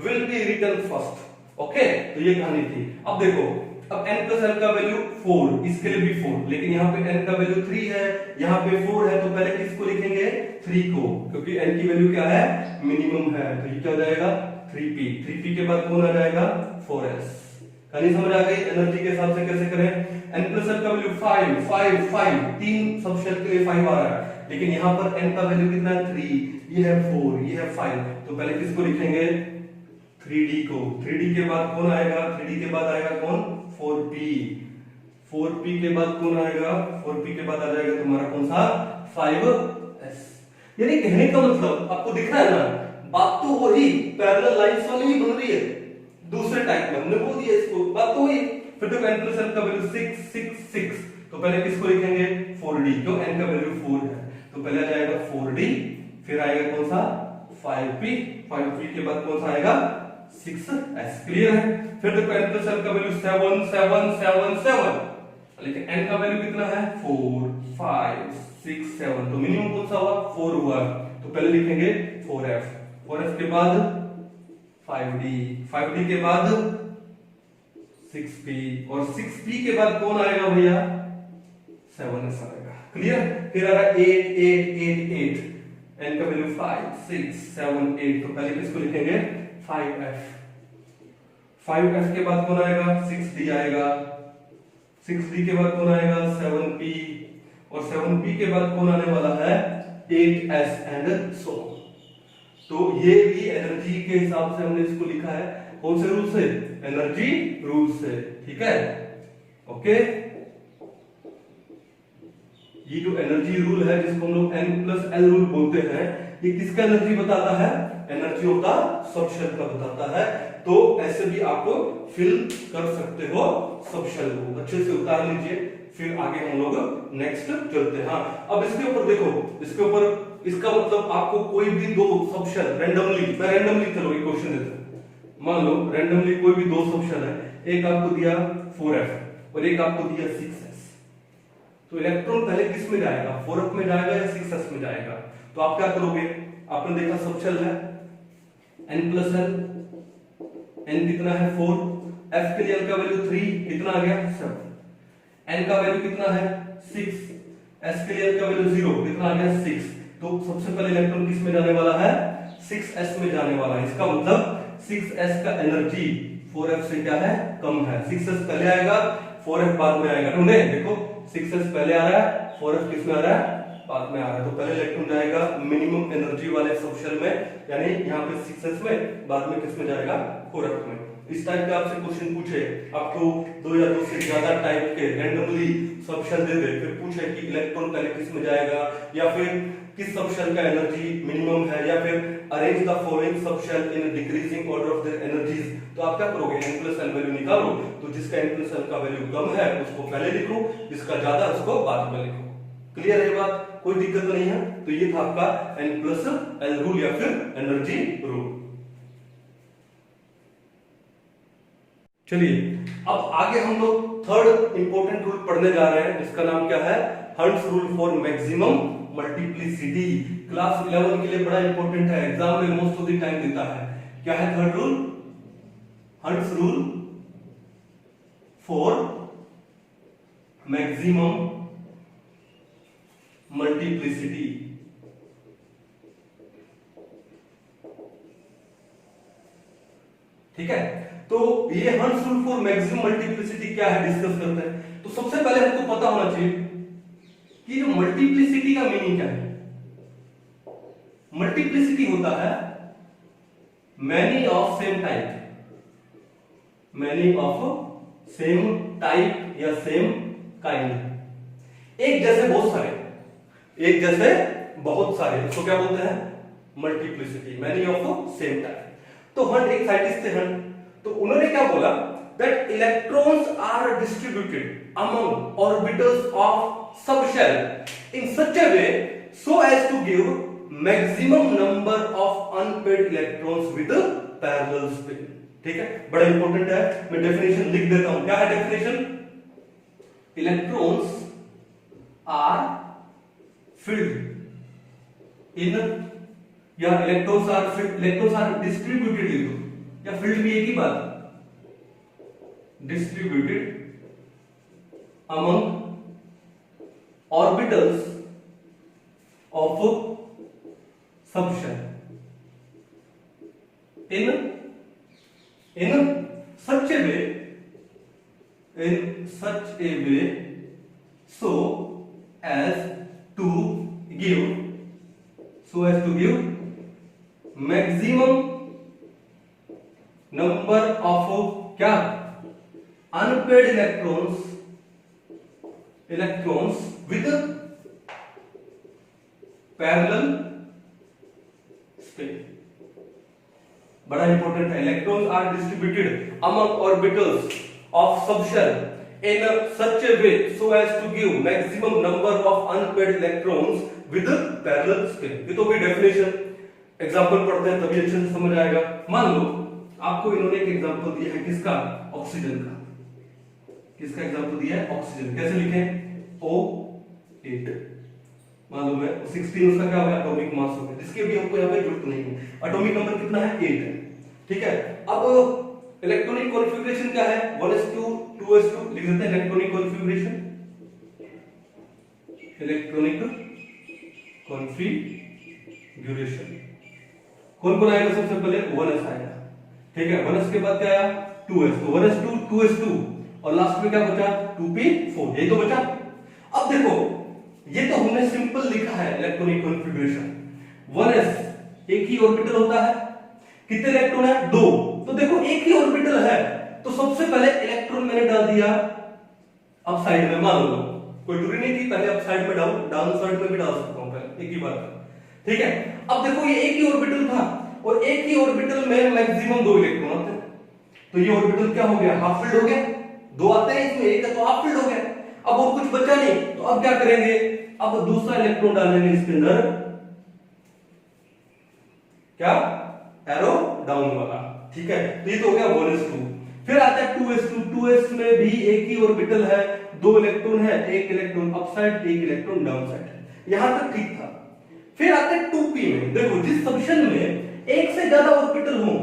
will be written first. Okay? तो ये कहानी थी। अब देखो, अब n plus l का वैल्यू 4, इसके लिए भी 4, लेकिन यहाँ पे n का वैल्यू 3 है, यहाँ पे 4 है, तो पहले किसको लिखेंगे? 3 को, क्योंकि n की वैल्यू क्या है? मिनिमम है, तो ये क्या हो जाएगा? 3p। 3p के बाद कौन आ जाएगा? 4s। कहानी समझ आ गई? एनर्जी के हिसाब से कैसे करें? n प्लस l का वैल्यू 5, 5, 5, तीन सब शेल के लिए 5 आ रहा है, लेकिन यहाँ पर n का वैल्यू कितना है? 3, ये है 4, ये है 5, तो पहले किसको लिखेंगे? 3d को। 3d के बाद कौन आएगा? 3d के बाद आएगा कौन? 4p। 4p के बाद कौन आएगा? 4p के बाद आ जाएगा तुम्हारा कौन सा? 5s। यानी कहने का मतलब आपको दिख रहा है ना, बात तो वही पैरेलल लाइंस वाली ही बन रही है, दूसरे टाइप में हमने बोल दिया इसको, बात तो वही। फिर तो n प्लस l का वैल्यू 6, 6, 6, तो पहले किसको लिखेंगे? 4d, क्यों? n का वैल्यू 4 है, तो पहले आ जाएगा 4d, फिर आएगा कौन सा? 5p, 5p के बाद कौन सा आएगा? 6s। क्लियर है? फिर देखो n प्लस l का वैल्यू 7, 7, 7, 7, लेकिन n का वैल्यू कितना है? 4, 5, 6, 7, तो मिनिमम कौन सा हुआ? 4 हुआ, तो पहले लिखेंगे 4f, 4f के बाद 5d, 5d के बाद 6p, और 6p के बाद कौन आएगा भैया? 7s आएगा। क्लियर? फिर आ रहा 8, 8, 8, 8, n का वैल्यू 5, 6, 7, 8, तो पहले किसको लिखेंगे? 5f। 5f के बाद कौन आएगा? 6d आएगा, 6d के बाद कौन आएगा? 7p, और 7p के बाद कौन आने वाला है? 8s and so. तो ये भी एनर्जी के हिसाब से हमने इसको लिखा है, कौन से रूल से? एनर्जी रूल से। ठीक है, ओके। ये जो एनर्जी रूल है जिसको हम लोग n प्लस l रूल बोलते हैं, ये किसका एनर्जी बताता है? Energy of the subshell का बताता है। तो ऐसे भी आप फिल कर सकते हो सब शेल को, अच्छे से उतार लीजिए, फिर आगे हम लोग नेक्स्ट चलते हैं। हाँ, अब इसके ऊपर देखो, इसके ऊपर इसका मतलब आपको कोई भी दो सब शेल रैंडमली, मैं रैंडमली चलो एक क्वेश्चन देता हूं, मान लो रैंडमली कोई भी दो सब शेल है, एक आपको दिया 4f और एक आपको दिया 6s, तो इलेक्ट्रॉन पहले किस में जाएगा, 4f में जाएगा या 6s में जाएगा? तो आप क्या करोगे, आपने देखा सब शेल है n प्लस l, n कितना है 4, f के लिए l का वैल्यू 3, कितना आ गया 7, n का वैल्यू कितना है 6, s के लिए l का वैल्यू 0, कितना आ गया 6, तो सबसे पहले इलेक्ट्रॉन किस में जाने वाला है, 6s में जाने वाला है। इसका मतलब 6s का एनर्जी 4f से क्या है, कम है। 6s पहले आएगा, 4f बाद में आएगा। ढूंढे, देखो 6s पहले आ रहा है, 4f किस में आ रहा है, बाद में आ रहा है। तो पहले इलेक्ट्रॉन जाएगा मिनिमम एनर्जी वाले सब शेल में, यानी यहाँ पे 6s में, बाद में किस में जाएगा, 4f में। इस टाइप के आपसे क्वेश्चन पूछे, आपको दो या दो से ज्यादा टाइप के रैंडमली सब शेल दे दे, फिर पूछे कि इलेक्ट्रॉन पहले किस में जाएगा, या फिर किस सब शेल का एनर्जी मिनिमम है, या फिर arrange the following subshell in decreasing order of their energies, तो आप क्या करोगे, n प्लस l वैल्यू निकालो, तो जिसका n प्लस l का वैल्यू कम है उसको पहले लिखो, जिसका ज्यादा उसको बाद में लिखो। क्लियर है बात, कोई दिक्कत नहीं है। तो ये था आपका n प्लस l रूल या फिर एनर्जी रूल। चलिए अब आगे हम लोग थर्ड इंपॉर्टेंट रूल पढ़ने जा रहे हैं, जिसका नाम क्या है, hunts rule for maximum multiplicity. Class 11 के लिए बड़ा इंपॉर्टेंट है, एग्जाम में मोस्ट ऑफ द टाइम देता है। क्या है third rule, hunts rule for maximum multiplicity. ठीक है, तो ये hunts rule for maximum multiplicity क्या है, डिस्कस करते हैं। तो सबसे पहले हमको पता होना चाहिए कि जो मल्टीप्लिसिटी का मीनिंग क्या है। मल्टीप्लिसिटी होता है many of same type, many of same type या सेम काइंड। एक जैसे बहुत सारे, एक जैसे बहुत सारे, इसको क्या बोलते हैं, multiplicity, many of same type. तो हंट एक साइंटिस्ट थे हंट, तो उन्होंने क्या बोला, that electrons are distributed among orbitals of subshell in such a way so as to give maximum number of unpaired electrons with parallel spin. ठीक है, बड़ा इंपॉर्टेंट है, मैं डेफिनेशन लिख देता हूं। क्या है definition, electrons are filled in, या इलेक्ट्रॉन्स आर डिस्ट्रीब्यूटेड इन, या फील्ड भी एक ही बात, distributed among orbitals of subshell in such a way, in such a way so as to give, so as to give maximum number of क्या, unpaired electrons with parallel spin। बड़ा इंपॉर्टेंट है, electrons are distributed among orbitals of subshell in such a way so as to give maximum number of unpaired electrons with parallel spin। ये तो भी डेफिनेशन, एग्जांपल पढ़ते हैं तभी अच्छे से समझ आएगा। मान लो आपको इन्होंने एक एग्जांपल दिया है, किसका, ऑक्सीजन का। किसका एग्जांपल दिया है, ऑक्सीजन। कैसे लिखें, O8। मान लो मैं 16 उसका क्या होगा, एटॉमिक मास होगा, जिसकी अभी हमको यहाँ पे जरूरत नहीं है। एटॉमिक नंबर कितना है, 8 है। ठीक है, अब इलेक्ट्रॉनिक कॉन्फ़िगरेशन क्या है, 1s2 2s2 लिख देते हैं। इलेक्ट्रॉनिक कॉन्फ़िगरेशन, इलेक्ट्रॉनिक कॉन्फ़िगरेशन कौन कौन आएगा, सबसे पहले 1s आएगा। ठीक है, 1s के बाद क्या आया, 2s, तो 1s2 2s2 और लास्ट में क्या बचा, 2p4, यही तो बचा। अब देखो ये तो हमने सिंपल लिखा है इलेक्ट्रॉनिक कॉन्फ़िगरेशन। 1s एक ही ऑर्बिटल होता है, कितने इलेक्ट्रॉन है, 2। तो देखो एक ही ऑर्बिटल है, तो सबसे पहले इलेक्ट्रॉन मैंने डाल दिया अप साइड में। मान लो कोई दूरी नहीं थी, पहले अप साइड में डाउन साइड में भी डाल सकता हूं, पहले एक ही बात। ठीक है, अब देखो ये एक ही ऑर्बिटल था और एक ही ऑर्बिटल में मैक्सिमम 2 इलेक्ट्रॉन आते हैं, तो ये ऑर्बिटल क्या हो गया, हाफ फिल्ड हो गया। 2 आते हैं इसमें, एक है तो हाफ फिल्ड हो गया। अब और कुछ बचा नहीं, तो अब क्या करेंगे, अब दूसरा इलेक्ट्रॉन डालेंगे इसके अंदर क्या, एरो डाउन वाला, ठीक है। तो ये तो हो गया 1s2। फिर आता है 2s2। 2s में भी एक ही ऑर्बिटल है, 2 इलेक्ट्रॉन है, एक इलेक्ट्रॉन अप साइड, एक इलेक्ट्रॉन डाउन साइड है, यहां तक ठीक था। फिर आते हैं 2p में। देखो जिस सबशेल में एक से ज्यादा ऑर्बिटल हो,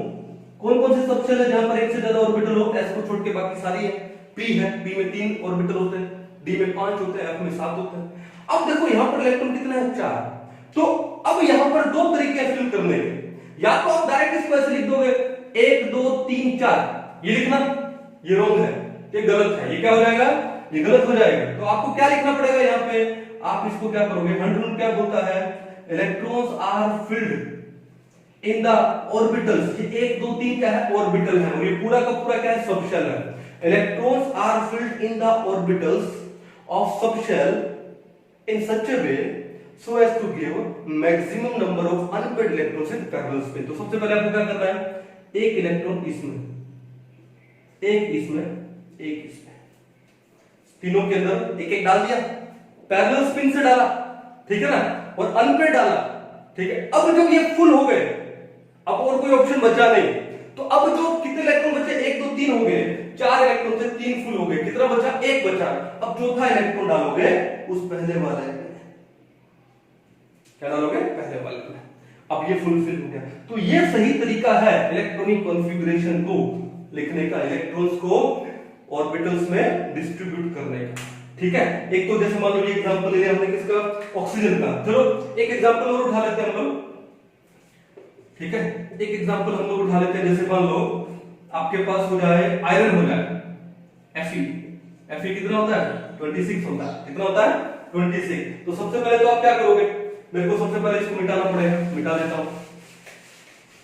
कौन कौन से सबशेल है जहां पर एक से ज्यादा ऑर्बिटल हो, s को छोड़ के बाकी सारी है। p है, p में 3 ऑर्बिटल होते हैं, d में 5 होते हैं, f में 7 होते हैं। अब देखो यहां पर इलेक्ट्रॉन कितने हैं, 4। तो अब यहां पर दो तरीके फिल करने के, या तो आप डायरेक्ट इसको ऐसे लिख दोगे 1 2 3 4, ये लिखना, ये रॉन्ग है, ये गलत है, ये क्या हो जाएगा, ये गलत हो जाएगा। तो आपको क्या लिखना पड़ेगा यहाँ पे, आप इसको क्या करोगे, हंड्रेड क्या बोलता है, electrons are filled in the orbitals. ये 1 2 3 क्या है, ऑर्बिटल है, और ये पूरा का पूरा क्या है, सबशेल है। Electrons are filled in the orbitals of subshell in such a way so as to give maximum number of unpaired electrons in parallel space। तो सबसे पहले आपको क्या करना है, एक इलेक्ट्रॉन इसमें, एक इसमें, एक इसमें, तीनों के अंदर एक एक डाल दिया, पैरेलल स्पिन से डाला, ठीक है ना, और अनपेड डाला, ठीक है। अब जब ये फुल हो गए, अब और कोई ऑप्शन बचा नहीं, तो अब जो कितने इलेक्ट्रॉन बचे, 1 2 3 हो गए, 4 इलेक्ट्रॉन से 3 फुल हो गए, कितना बचा, 1 बचा। अब चौथा इलेक्ट्रॉन डालोगे उस पहले वाले में, क्या डालोगे, पहले वाले में। अब ये फुलफिल हो गया। तो ये सही तरीका है इलेक्ट्रॉनिक कॉन्फ़िगरेशन को लिखने का, इलेक्ट्रॉन्स को ऑर्बिटल्स में डिस्ट्रीब्यूट करने का, ठीक है। एक तो जैसे मान लो ये एग्जांपल ले लिया हमने किसका, ऑक्सीजन का। चलो एक एग्जांपल और उठा लेते हैं हम लोग, ठीक है। एक एग्जांपल हम लोग उठा लेते हैं, जैसे मान लो आपके पास हो जाए आयरन हो जाए Fe कितना होता है, 26 होता है, कितना होता है, 26। तो सबसे पहले तो आप क्या करोगे, मेरे को सबसे पहले इसको मिटाना पड़ेगा, मिटा देता हूं,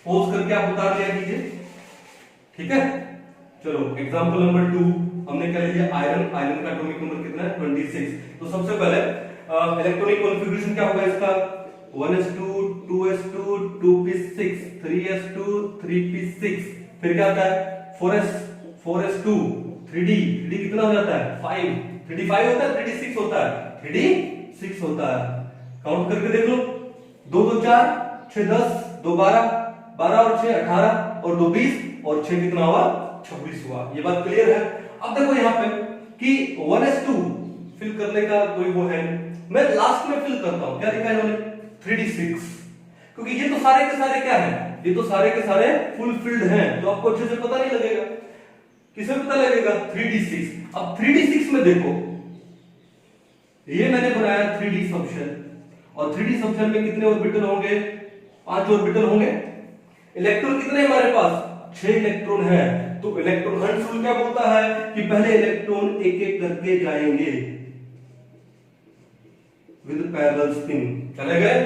पोज करके आप उतार लिया कीजिए, ठीक है। चलो एग्जांपल नंबर 2 हमने क्या ले लिया, आयरन। आयरन का एटॉमिक नंबर कितना है, 26। तो सबसे पहले इलेक्ट्रॉनिक कॉन्फ़िगरेशन क्या होगा इसका, 1s2 2s2 2p6 3s2 3p6, फिर क्या आता है 4s2 3d कितना हो जाता है 5, 3d 5 होता है, 3d 6 होता है, 3d 6 होता है। काउंट करके देख लो, 2 2 4 6 10 2 12 12 और 6 18 और 2 20 और 6 कितना हुआ, 26 हुआ। ये बात क्लियर है। अब देखो यहाँ पे कि 1s2 फिल करने का कोई वो है, मैं लास्ट में फिल करता हूं, क्या लिखा है इन्होंने 3d6, क्योंकि ये तो सारे के सारे क्या है, ये तो सारे के सारे फुल फिल्ड हैं, तो आपको अच्छे से पता नहीं लगेगा, किसे पता लगेगा 3d6। अब 3d6 में देखो, ये मैंने बनाया 3d सबशेल, और 3d सबशेल में कितने ऑर्बिटल होंगे, 5 ऑर्बिटल होंगे। इलेक्ट्रॉन कितने हमारे पास, 6 इलेक्ट्रॉन है। तो इलेक्ट्रॉन हंट रूल क्या बोलता है कि पहले इलेक्ट्रॉन एक एक करके जाएंगे विद पैरेलल स्पिन, चले गए।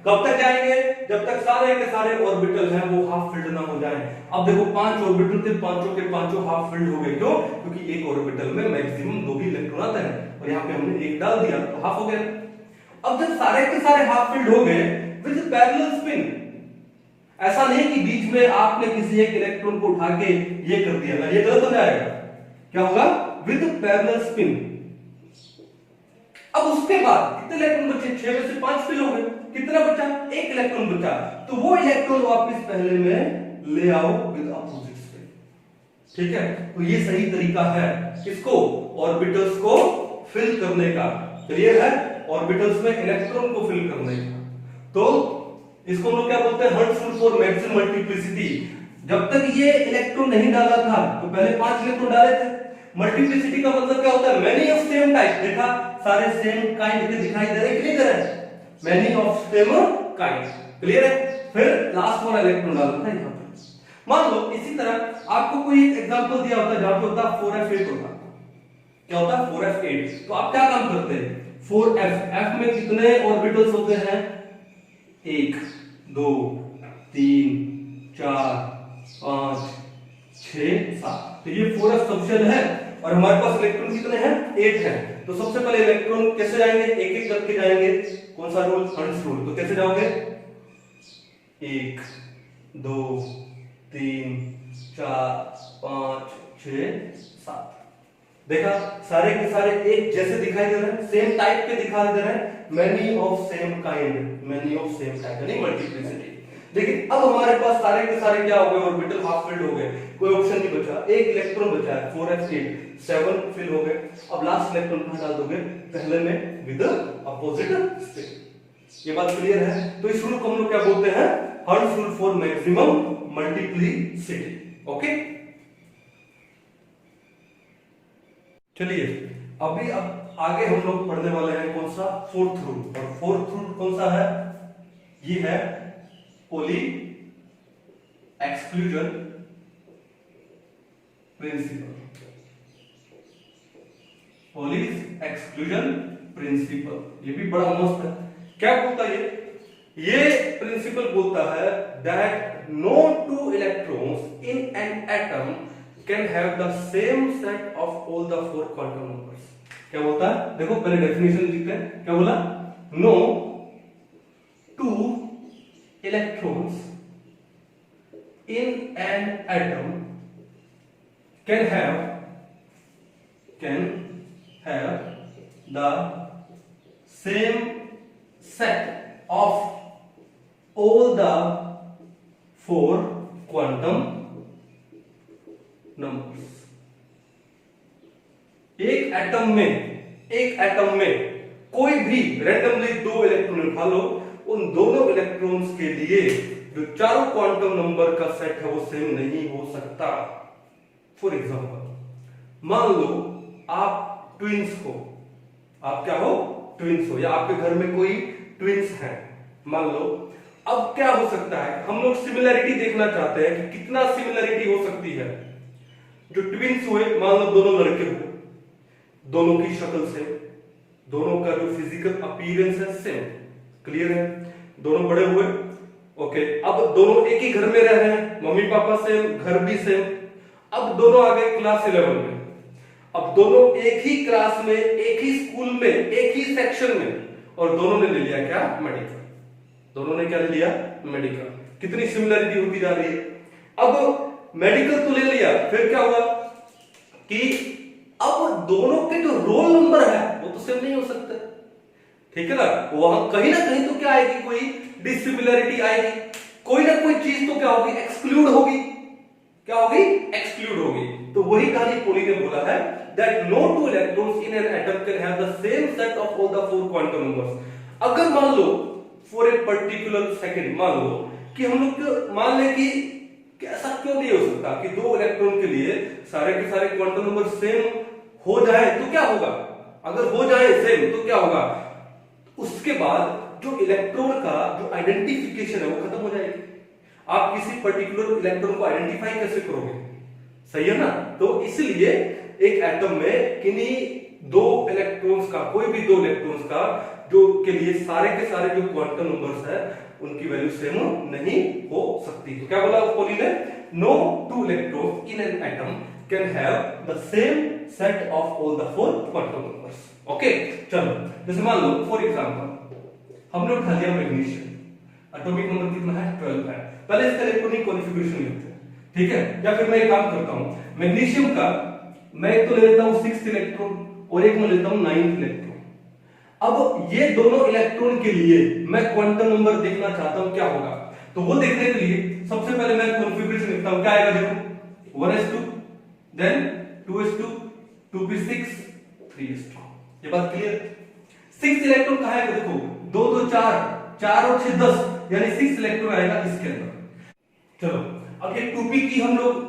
कब तक जाएंगे, जब तक सारे के सारे ऑर्बिटल हैं वो हाफ फिल्ड ना हो जाए। अब देखो 5 ऑर्बिटल थे, पांचों के पांचों हाफ फिल्ड हो गए, क्यों, क्योंकि एक ऑर्बिटल में मैक्सिमम 2 ही इलेक्ट्रॉन आते हैं, और यहाँ पे हमने एक डाल दिया तो हाफ हो गया। अब जब सारे के सारे हाफ फिल्ड हो गए विद पैरेलल स्पिन, ऐसा नहीं कि बीच में आपने किसी एक इलेक्ट्रॉन को उठा के ये कर दिया ना, ये गलत हो जाएगा। क्या होगा, विद पैरेलल स्पिन। अब उसके बाद कितने इलेक्ट्रॉन बचे, 6 में से 5 फिल हो गए, कितना बचा, 1 इलेक्ट्रॉन बचा। तो वो इलेक्ट्रॉन वापस पहले में ले आओ विद अपोजिट स्पिन, ठीक है। तो ये सही तरीका है किसको, ऑर्बिटल्स को फिल करने का। क्लियर है, ऑर्बिटल्स में इलेक्ट्रॉन को फिल करने का। तो इसको हम लोग क्या बोलते हैं, hertz rule for maximum multiplicity. जब तक ये इलेक्ट्रॉन नहीं डाला था तो पहले 5 इलेक्ट्रॉन डाले थे। मल्टीप्लिसिटी का मतलब क्या होता है, मेनी ऑफ सेम टाइप। देखा, सारे सेम काइंड के दिखाई दे रहे, क्लियर है, many of same kind, clear है। फिर लास्ट वाला इलेक्ट्रॉन डालना था यहाँ पे। मान लो इसी तरह आपको कोई एक एग्जांपल दिया होता जहां पे होता 4f8 होता, क्या होता 4f8। तो आप क्या काम करते हैं, 4f में कितने ऑर्बिटल्स होते हैं, 1 2 3 4 5 6 7। तो ये 4f सबशेल है, और हमारे पास इलेक्ट्रॉन कितने हैं, 8 हैं। तो सबसे पहले इलेक्ट्रॉन कैसे जाएंगे, एक एक करके जाएंगे। कौन सा रूल, हर्ट्ज रूल। तो कैसे जाओगे, 1 2 3 4 5 6 7। देखा, सारे के सारे एक जैसे दिखाई दे रहे हैं, सेम टाइप के दिखाई दे रहे हैं, many of same kind, many of same type, यानी मल्टीप्लिसिटी। लेकिन अब हमारे पास सारे के सारे क्या हो गए, ऑर्बिटल हाफ फिल्ड हो गए, कोई ऑप्शन नहीं बचा, एक इलेक्ट्रॉन बचा है 4s8 7 फिल हो गए। अब लास्ट इलेक्ट्रॉन कहां डाल दोगे, पहले में विद अपोजिट स्पिन। ये बात क्लियर है? तो इस रूल को हम लोग क्या बोलते हैं, hertz rule for maximum multiplicity. Okay, चलिए अभी अब आगे हम लोग पढ़ने वाले हैं कौन सा, फोर्थ रूल। और फोर्थ रूल कौन सा है, ये है poly exclusion principle. Poly exclusion principle, ये भी बड़ा मस्त है। क्या बोलता है ये प्रिंसिपल बोलता है that no two electrons in an atom can have the same set of all the 4 quantum numbers. क्या बोलता है, देखो पहले डेफिनेशन लिखते हैं, क्या बोला, no two electrons in an atom can have the same set of all the 4 quantum numbers। एक एटम में कोई भी रैंडमली 2 इलेक्ट्रॉन उठा लो, उन दोनों इलेक्ट्रॉन्स के लिए जो चारों क्वांटम नंबर का सेट है वो सेम नहीं हो सकता। फॉर एग्जांपल, मान लो आप ट्विंस हो, आप क्या हो, ट्विंस हो, या आपके घर में कोई ट्विंस हैं, मान लो। अब क्या हो सकता है, हम लोग सिमिलरिटी देखना चाहते हैं कि कितना सिमिलरिटी हो सकती है। जो ट्विंस हुए, मान लो दोनों लड़के हुए, दोनों की शक्ल से, दोनों का जो फिजिकल अपीयरेंस है सेम, क्लियर है, दोनों बड़े हुए, ओके। अब दोनों एक ही घर में रह रहे हैं, मम्मी पापा सेम, घर भी सेम। अब दोनों आ गए क्लास 11 में, अब दोनों एक ही क्लास में, एक ही स्कूल में, एक ही सेक्शन में, और दोनों ने ले लिया क्या, मेडिकल। दोनों ने क्या ले लिया, मेडिकल। कितनी सिमिलरिटी होती जा रही है। अब मेडिकल तो ले लिया, फिर क्या हुआ कि अब दोनों के जो रोल नंबर है वो तो सेम नहीं हो सकते, ठीक है ना। वहां कहीं ना कहीं तो क्या आएगी, कोई डिसिमिलरिटी आएगी, कोई ना कोई चीज तो क्या होगी, एक्सक्लूड होगी। क्या होगी, एक्सक्लूड होगी। तो वही कहानी पॉली ने बोला है that no two electrons in an atom can have the same set of all the 4 quantum numbers। अगर मान लो for a particular second, मान लो कि हम लोग मान ले कि ऐसा क्यों नहीं हो सकता कि 2 इलेक्ट्रॉन के लिए सारे के सारे क्वांटम नंबर सेम हो जाए, तो क्या होगा, अगर हो जाए सेम तो क्या होगा, उसके बाद जो इलेक्ट्रॉन का जो आइडेंटिफिकेशन है वो खत्म हो जाएगी। आप किसी पर्टिकुलर इलेक्ट्रॉन को आइडेंटिफाई कैसे करोगे, सही है ना। तो इसलिए एक एटम में किन्हीं 2 इलेक्ट्रॉन्स का, कोई भी 2 इलेक्ट्रॉन्स का जो के लिए सारे के सारे जो क्वांटम नंबर्स है उनकी वैल्यू सेम नहीं हो सकती। तो क्या बोला पॉली ने, no 2 electrons in an atom can have the same set of all the 4 quantum numbers. Okay, चलो जैसे मान लो फॉर एग्जांपल हमने उठा लिया मैग्नीशियम, एटॉमिक नंबर कितना है, 12 है। पहले इसका इलेक्ट्रॉनिक कॉन्फ़िगरेशन लिखते हैं, ठीक है। या फिर मैं एक काम करता हूं, मैग्नीशियम का मैं एक तो ले लेता हूं 6th इलेक्ट्रॉन और एक मैं लेता हूं 9th इलेक्ट्रॉन। अब ये दोनों इलेक्ट्रॉन के लिए मैं क्वांटम नंबर देखना चाहता हूं, क्या होगा। तो वो देखने के लिए सबसे पहले मैं कॉन्फ़िगरेशन लिखता हूं, क्या आएगा देखो, 1s2 then 2s2 2p6 3s2। ये बात क्लियर। 6th इलेक्ट्रॉन कहां है, देखो 2 2 4 4 और 6 10, यानी 6 इलेक्ट्रॉन आएगा इसके अंदर। चलो अब ये 2p की हम लोग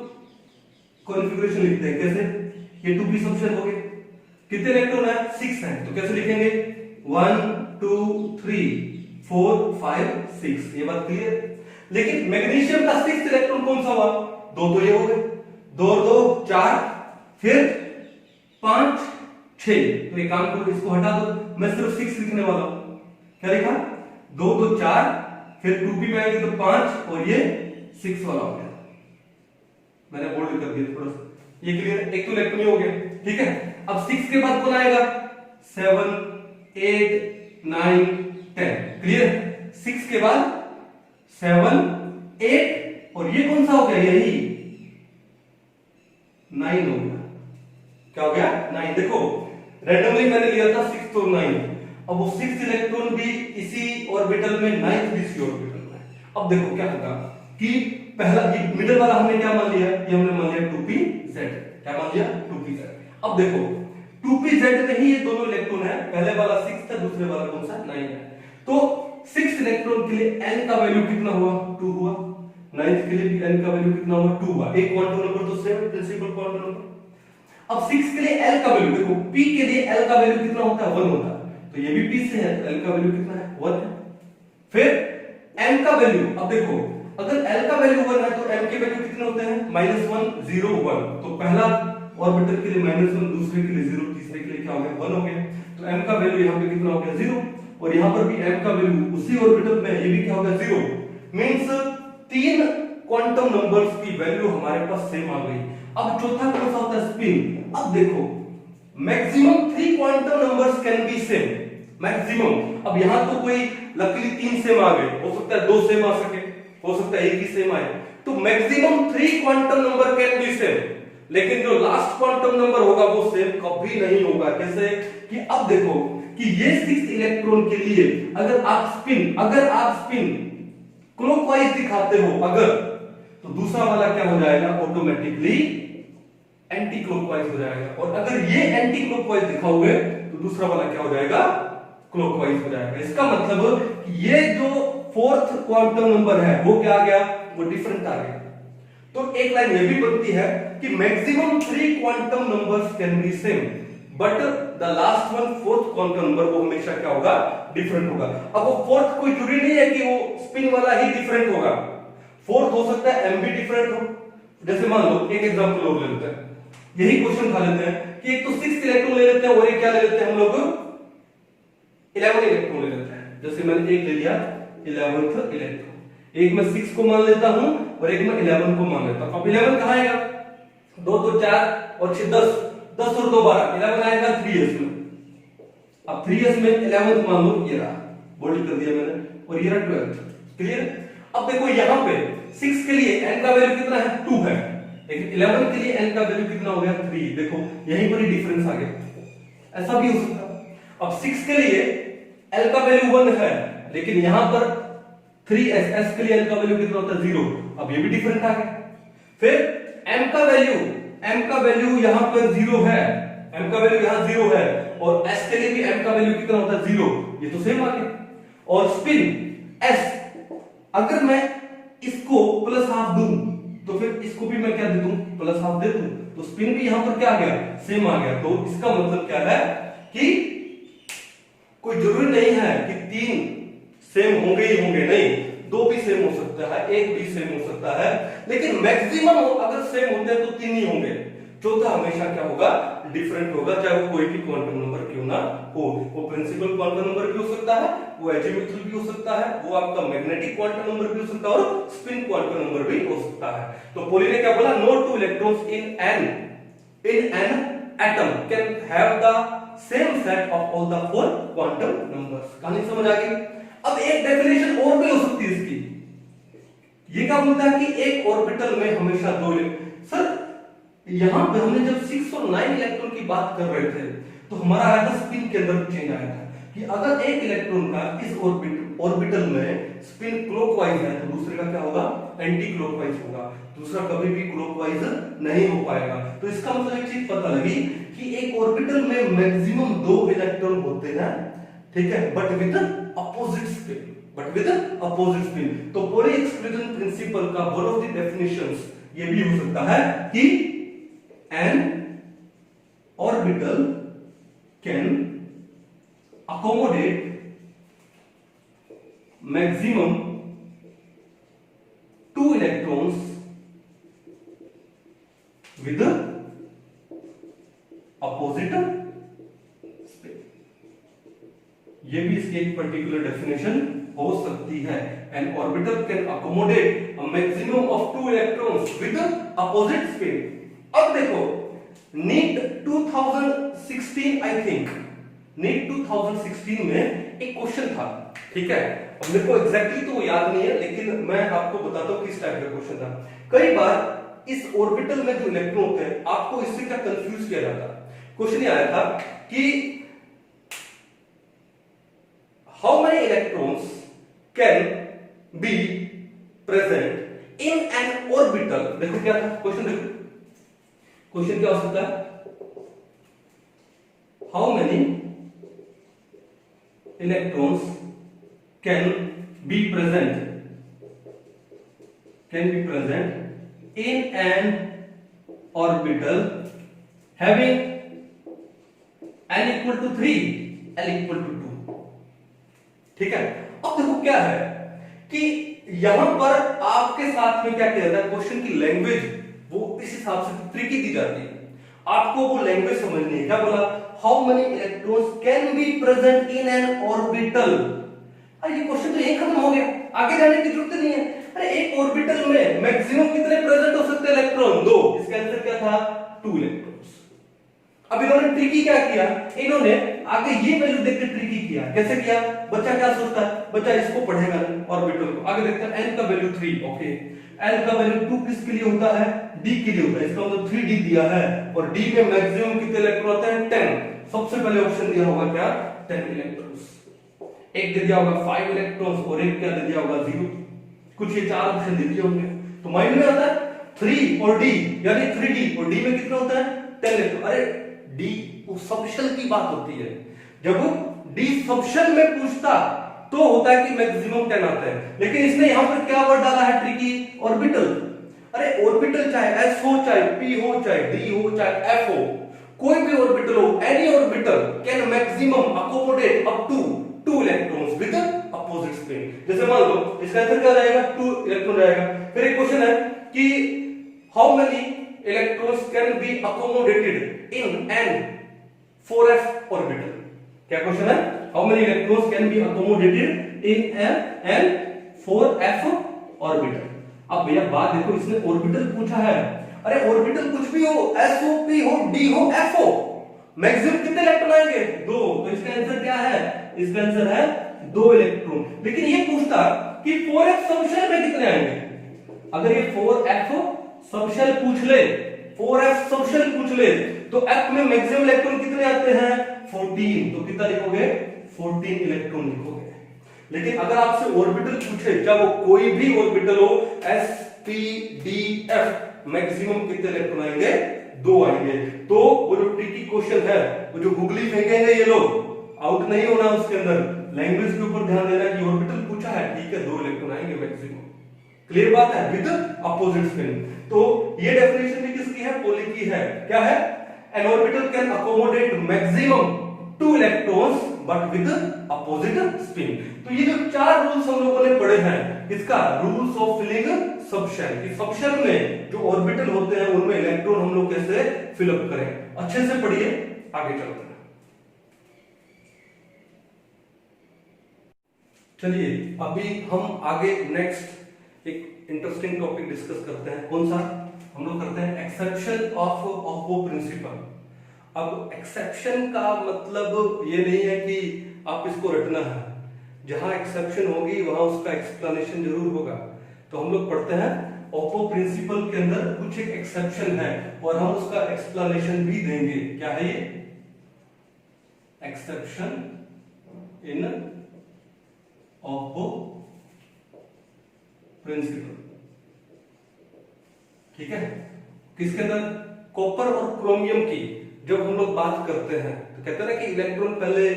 कॉन्फ़िगरेशन लिखते हैं, कैसे, ये 2p सबसेट हो गए, कितने इलेक्ट्रॉन है, 6 है, तो कैसे लिखेंगे, 1 2 3 4 5 6। ये बात क्लियर। लेकिन मैग्नीशियम का 6th इलेक्ट्रॉन कौन सा हुआ, 2 तो ये हो गए, 2 2 4 फिर 5 6। तो एक काम करो, इसको हटा दो, मैं सिर्फ 6 लिखने वाला हूं। क्या लिखा, 2 2 4 फिर 2p में आएंगे तो 5 और ये 6 वाला हो गया, मैंने बोल्ड कर दिया थोड़ा सा, ये क्लियर। एक तो इलेक्ट्रॉन हो गया, ठीक है। अब 6 के बाद कौन आएगा, 7 8 9 10, क्लियर। 6 के बाद 7 8 और ये कौन सा हो गया, यही 9 हो गया। क्या हो गया, 9। देखो रैंडमली मैंने लिया था 6 और 9, अब वो 6 इलेक्ट्रॉन भी इसी ऑर्बिटल में, 9th भी इसी ऑर्बिटल में, अब देखो क्या होगा कि पहला ये मिडिल वाला हमने क्या मान लिया, ये हमने मान लिया 2pz, क्या मान लिया 2pz। अब देखो 2pz में ही ये दोनों इलेक्ट्रॉन है, पहले वाला 6 था, दूसरे वाला कौन सा 9 है। तो 6 इलेक्ट्रॉन के लिए n का वैल्यू कितना हुआ 2 हुआ, 9th के लिए भी n का वैल्यू कितना हुआ 2 हुआ, एक क्वांटम नंबर तो सेम है, प्रिंसिपल क्वांटम नंबर। अब 6 के लिए l का वैल्यू देखो, p के लिए l का वैल्यू कितना होता है 1 होता है, तो ये भी p से है तो l का वैल्यू कितना है 1 है। फिर m का वैल्यू, अब देखो अगर l का वैल्यू 1 है तो m के वैल्यू कितने होते हैं -1 0 1, तो पहला ऑर्बिटल के लिए -1, दूसरे के लिए 0, तीसरे के लिए क्या हो गया 1 हो गया, तो m का वैल्यू यहाँ पे कितना हो गया 0, और यहाँ पर भी m का वैल्यू उसी ऑर्बिटल में ये भी क्या होगा 0, मींस तीन क्वांटम नंबर्स की वैल्यू हमारे पास सेम आ गई। अब चौथा कौन सा होता है स्पिन। अब देखो maximum 3 quantum numbers can be same, maximum. अब यहां तो कोई लकीली 3 सेम आ गए, हो सकता है 2 सेम आ सके, हो सकता है एक ही सेम आए, तो maximum 3 quantum number can be same, लेकिन जो लास्ट क्वांटम नंबर होगा वो सेम कभी नहीं होगा। कैसे कि अब देखो कि ये 6 इलेक्ट्रॉन के लिए अगर आप स्पिन क्लॉकवाइज दिखाते हो अगर, तो दूसरा वाला क्या हो जाएगा ऑटोमेटिकली एंटी क्लॉकवाइज हो जाएगा, और अगर ये एंटी क्लॉकवाइज दिखाओगे तो दूसरा वाला क्या हो जाएगा क्लॉकवाइज हो जाएगा। इसका मतलब कि ये जो 4th क्वांटम नंबर है वो क्या आ गया, वो डिफरेंट आ गया। तो एक लाइन ये भी बनती है कि maximum 3 quantum numbers can be same but the last one 4th quantum number वो हमेशा क्या होगा डिफरेंट होगा। अब वो 4th कोई जरूरी नहीं है कि वो स्पिन वाला ही डिफरेंट होगा, 4th हो सकता है m भी डिफरेंट हो। जैसे मान लो एक एग्जांपल और ले लेते हैं, यही क्वेश्चन खा लेते हैं कि एक तो 6 इलेक्ट्रॉन ले लेते हैं और एक क्या ले लेते हैं हम लोग 11 इलेक्ट्रॉन ले लेते हैं। जैसे मैंने एक ले लिया 11th इलेक्ट्रॉन, एक में 6 को मान लेता हूं और एक में 11 को मान लेता हूं। अब 11 कहां आएगा, 2 तो 4 और 6 10, 10 और 2 12, 11 आएगा 3s में। अब 3s में 11th मान लो, ये रहा बोल्ड कर दिया मैंने, और ये रहा 12th। क्लियर। अब देखो यहां पे 6 के लिए n का वैल्यू कितना है 2 है, लेकिन 11 के लिए n का वैल्यू कितना हो गया 3। देखो यहीं पर ही डिफरेंस आ गया, ऐसा भी हो सकता है। अब 6 के लिए l का वैल्यू 1 है, लेकिन यहां पर 3s s के लिए l का वैल्यू कितना होता है 0, अब ये भी डिफरेंट आ गया। फिर m का वैल्यू यहां पर 0 है, m का वैल्यू यहां 0 है, और s के लिए भी m का वैल्यू कितना होता है 0, ये तो सेम आ गया। और स्पिन s, अगर मैं इसको +½ दूं तो फिर इसको भी मैं क्या दे दूं +½ दे दूं, तो स्पिन भी यहां पर क्या आ गया सेम आ गया। तो इसका मतलब क्या है कि कोई जरूरी नहीं है कि 3 सेम होंगे ही होंगे, नहीं 2 भी सेम हो सकता है, 1 भी सेम हो सकता है, लेकिन मैक्सिमम अगर सेम होते हैं तो 3 ही होंगे, चौथा हमेशा क्या होगा डिफरेंट होगा, चाहे वो कोई भी क्वांटम नंबर क्यों ना हो। वो प्रिंसिपल क्वांटम नंबर भी हो सकता है, वो एजीमुथल भी हो सकता है, वो आपका मैग्नेटिक क्वांटम नंबर भी हो सकता है, और स्पिन क्वांटम नंबर भी हो सकता है। तो पोली ने क्या बोला, no 2 electrons in an atom can have the same set of all the 4 quantum numbers. कहानी समझ आ गई। अब एक डेफिनेशन और भी हो सकती है इसकी, ये क्या बोलता है कि एक ऑर्बिटल में हमेशा 2 सर यहां पे हमने जब 6 और 9 इलेक्ट्रॉन की बात कर रहे थे तो हमारा आया था स्पिन के अंदर चेंज आया था कि अगर एक इलेक्ट्रॉन का इस ऑर्बिटल में स्पिन क्लॉकवाइज है तो दूसरे का क्या होगा एंटी क्लॉकवाइज होगा, दूसरा कभी भी क्लॉकवाइज नहीं हो पाएगा। तो इसका मतलब एक चीज पता लगी कि एक ऑर्बिटल में मैक्सिमम 2 इलेक्ट्रॉन होते हैं, ठीक है, बट विद अपोजिट स्पिन। तो पोली एक्सक्लूजन प्रिंसिपल का वन ऑफ द डेफिनेशंस ये भी हो सकता है कि an orbital can accommodate maximum 2 electrons with opposite spin। ये भी इसकी एक पर्टिकुलर डेफिनेशन हो सकती है। An orbital can accommodate a maximum of 2 electrons with opposite spin। अब देखो नीट 2016 आई थिंक, नीट 2016 में एक क्वेश्चन था, ठीक है, अब मेरे को एग्जैक्टली तो याद नहीं है लेकिन मैं आपको बताता हूं किस टाइप का क्वेश्चन था। कई बार इस ऑर्बिटल में जो इलेक्ट्रॉन होते हैं आपको इससे क्या कंफ्यूज किया जाता है। क्वेश्चन ये आया था कि how many electrons can be present in an orbital, देखो क्या था क्वेश्चन, देखो क्वेश्चन क्या हो सकता है, how many electrons can be present in an orbital having n equal to 3 l equal to 2। ठीक है, अब देखो क्या है कि यहां पर आपके साथ में क्या किया जाता है, क्वेश्चन की लैंग्वेज वो इस हिसाब से ट्रिकी दी जाती है, आपको वो लैंग्वेज समझनी है। क्या बोला, how many electrons can be present in an orbital. अरे ये क्वेश्चन तो यही खत्म हो गया, आगे जाने की जरूरत नहीं है। अरे एक ऑर्बिटल में मैक्सिमम कितने प्रेजेंट हो सकते हैं इलेक्ट्रॉन, 2। इसका आंसर क्या था, 2 इलेक्ट्रॉन्स। अब इन्होंने ट्रिकी क्या किया, इन्होंने आगे ये वैल्यू देखकर ट्रिकी किया। कैसे किया, बच्चा क्या सोचता है, बच्चा इसको पढ़ेगा ऑर्बिटल को, आगे देखता है n का वैल्यू 3, ओके l का वैल्यू 2 किसके लिए होता है, d के लिए होता है, इसका मतलब 3d दिया है और d में मैक्सिमम कितने इलेक्ट्रॉन होते हैं, 10। सबसे पहले ऑप्शन दिया होगा क्या, 10 इलेक्ट्रॉन्स। एक दे दिया होगा 5 इलेक्ट्रॉन्स और एक क्या दे दिया होगा 0, कुछ ये 4 ऑप्शन दे दिए होंगे। तो माइंड में आता है 3 और d, यानी 3d और d में कितना होता है 10 इलेक्ट्रॉन। अरे d वो सबशेल की बात होती है, जब d सबशेल में पूछता तो होता है कि मैक्सिमम 10 आता है, लेकिन इसने यहां पर क्या वर्ड डाला है, ट्रिकी, ऑर्बिटल। अरे ऑर्बिटल चाहे s हो, चाहे p हो, चाहे d हो, चाहे f हो, कोई भी ऑर्बिटल हो, any orbital can maximum accommodate up to 2 electrons with opposite spin. जैसे मान लो इसका आंसर क्या जाएगा, 2 इलेक्ट्रॉन जाएगा। फिर एक क्वेश्चन है कि how many electrons can be accommodated in an 4f orbital. क्या क्वेश्चन है, how many electrons can be accommodated in an 4f orbital. अब भैया बात देखो, इसने ऑर्बिटल पूछा है। अरे ऑर्बिटल कुछ भी हो, s हो, p हो, d हो, f हो, मैक्सिमम कितने इलेक्ट्रॉन आएंगे, 2। तो इसका आंसर क्या है, इसका आंसर है 2 इलेक्ट्रॉन। लेकिन ये पूछता कि 4f सबशेल में कितने आएंगे, अगर ये 4f सबशेल पूछ ले, 4f सबशेल पूछ ले, तो f में मैक्सिमम इलेक्ट्रॉन कितने आते हैं, 14। तो कितना लिखोगे, 14 इलेक्ट्रॉन लिखोगे। लेकिन अगर आपसे ऑर्बिटल पूछे, चाहे वो कोई भी ऑर्बिटल हो, s p d f, maximum कितने इलेक्ट्रॉन आएंगे, 2 आएंगे। तो वो जो ट्रिकी क्वेश्चन है, वो जो गूगली फेंकेंगे ये लोग, आउट नहीं होना उसके अंदर, लैंग्वेज के ऊपर ध्यान देना कि ऑर्बिटल पूछा है, ठीक है 2 इलेक्ट्रॉन आएंगे मैक्सिमम। क्लियर बात है, विद अपोजिट स्पिन। तो ये डेफिनेशन भी किसकी है, पॉली की है। क्या है, N orbital can accommodate maximum 2 electrons but with opposite spin. तो ये जो 4 रूल्स हम लोगों ने पढ़े हैं, इसका रूल्स ऑफ फिलिंग सबशेल, कि सबशेल में जो ऑर्बिटल होते हैं उनमें इलेक्ट्रॉन हम लोग कैसे फिलअप करें, अच्छे से पढ़िए, आगे चलते हैं। चलिए अभी हम आगे नेक्स्ट एक इंटरेस्टिंग टॉपिक डिस्कस करते हैं। कौन सा, हम लोग करते हैं एक्सेप्शन ऑफ ऑप्पो प्रिंसिपल। अब एक्सेप्शन का मतलब ये नहीं है कि आप इसको रटना है, जहां एक्सेप्शन होगी वहां उसका एक्सप्लेनेशन जरूर होगा। तो हम लोग पढ़ते हैं ऑप्पो प्रिंसिपल के अंदर कुछ एक एक्सेप्शन है और हम उसका एक्सप्लेनेशन भी देंगे। क्या है ये, एक्सेप्शन इन ऑप्पो प्रिंसिपल। ठीक है, किसके अंदर, कॉपर और क्रोमियम की जब हम लोग बात करते हैं तो कहते हैं ना कि इलेक्ट्रॉन पहले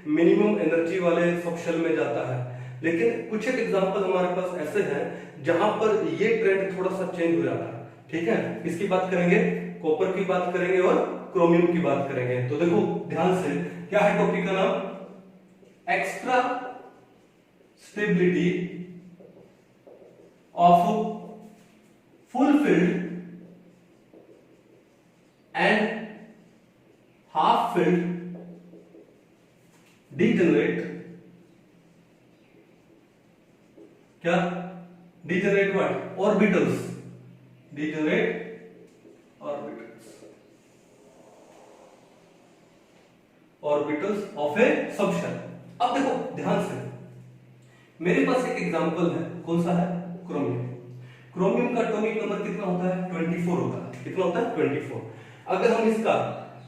मिनिमम एनर्जी वाले सबशेल में जाता है, लेकिन कुछ एक एग्जांपल हमारे पास ऐसे हैं जहां पर ये ट्रेंड थोड़ा सा चेंज हो जाता है। ठीक है, इसकी बात करेंगे, कॉपर की बात करेंगे और क्रोमियम की बात करेंगे। तो देखो ध्यान से, क्या है टॉपिक का नाम, extra stability of full filled and half filled degenerate, क्या, degenerate what, orbitals, degenerate orbitals of a subshell. अब देखो ध्यान से, मेरे पास एक एग्जांपल है, कौन सा है, क्रोमियम। क्रोमियम का एटॉमिक नंबर कितना होता है, 24 होता है। कितना होता है, 24। अगर हम इसका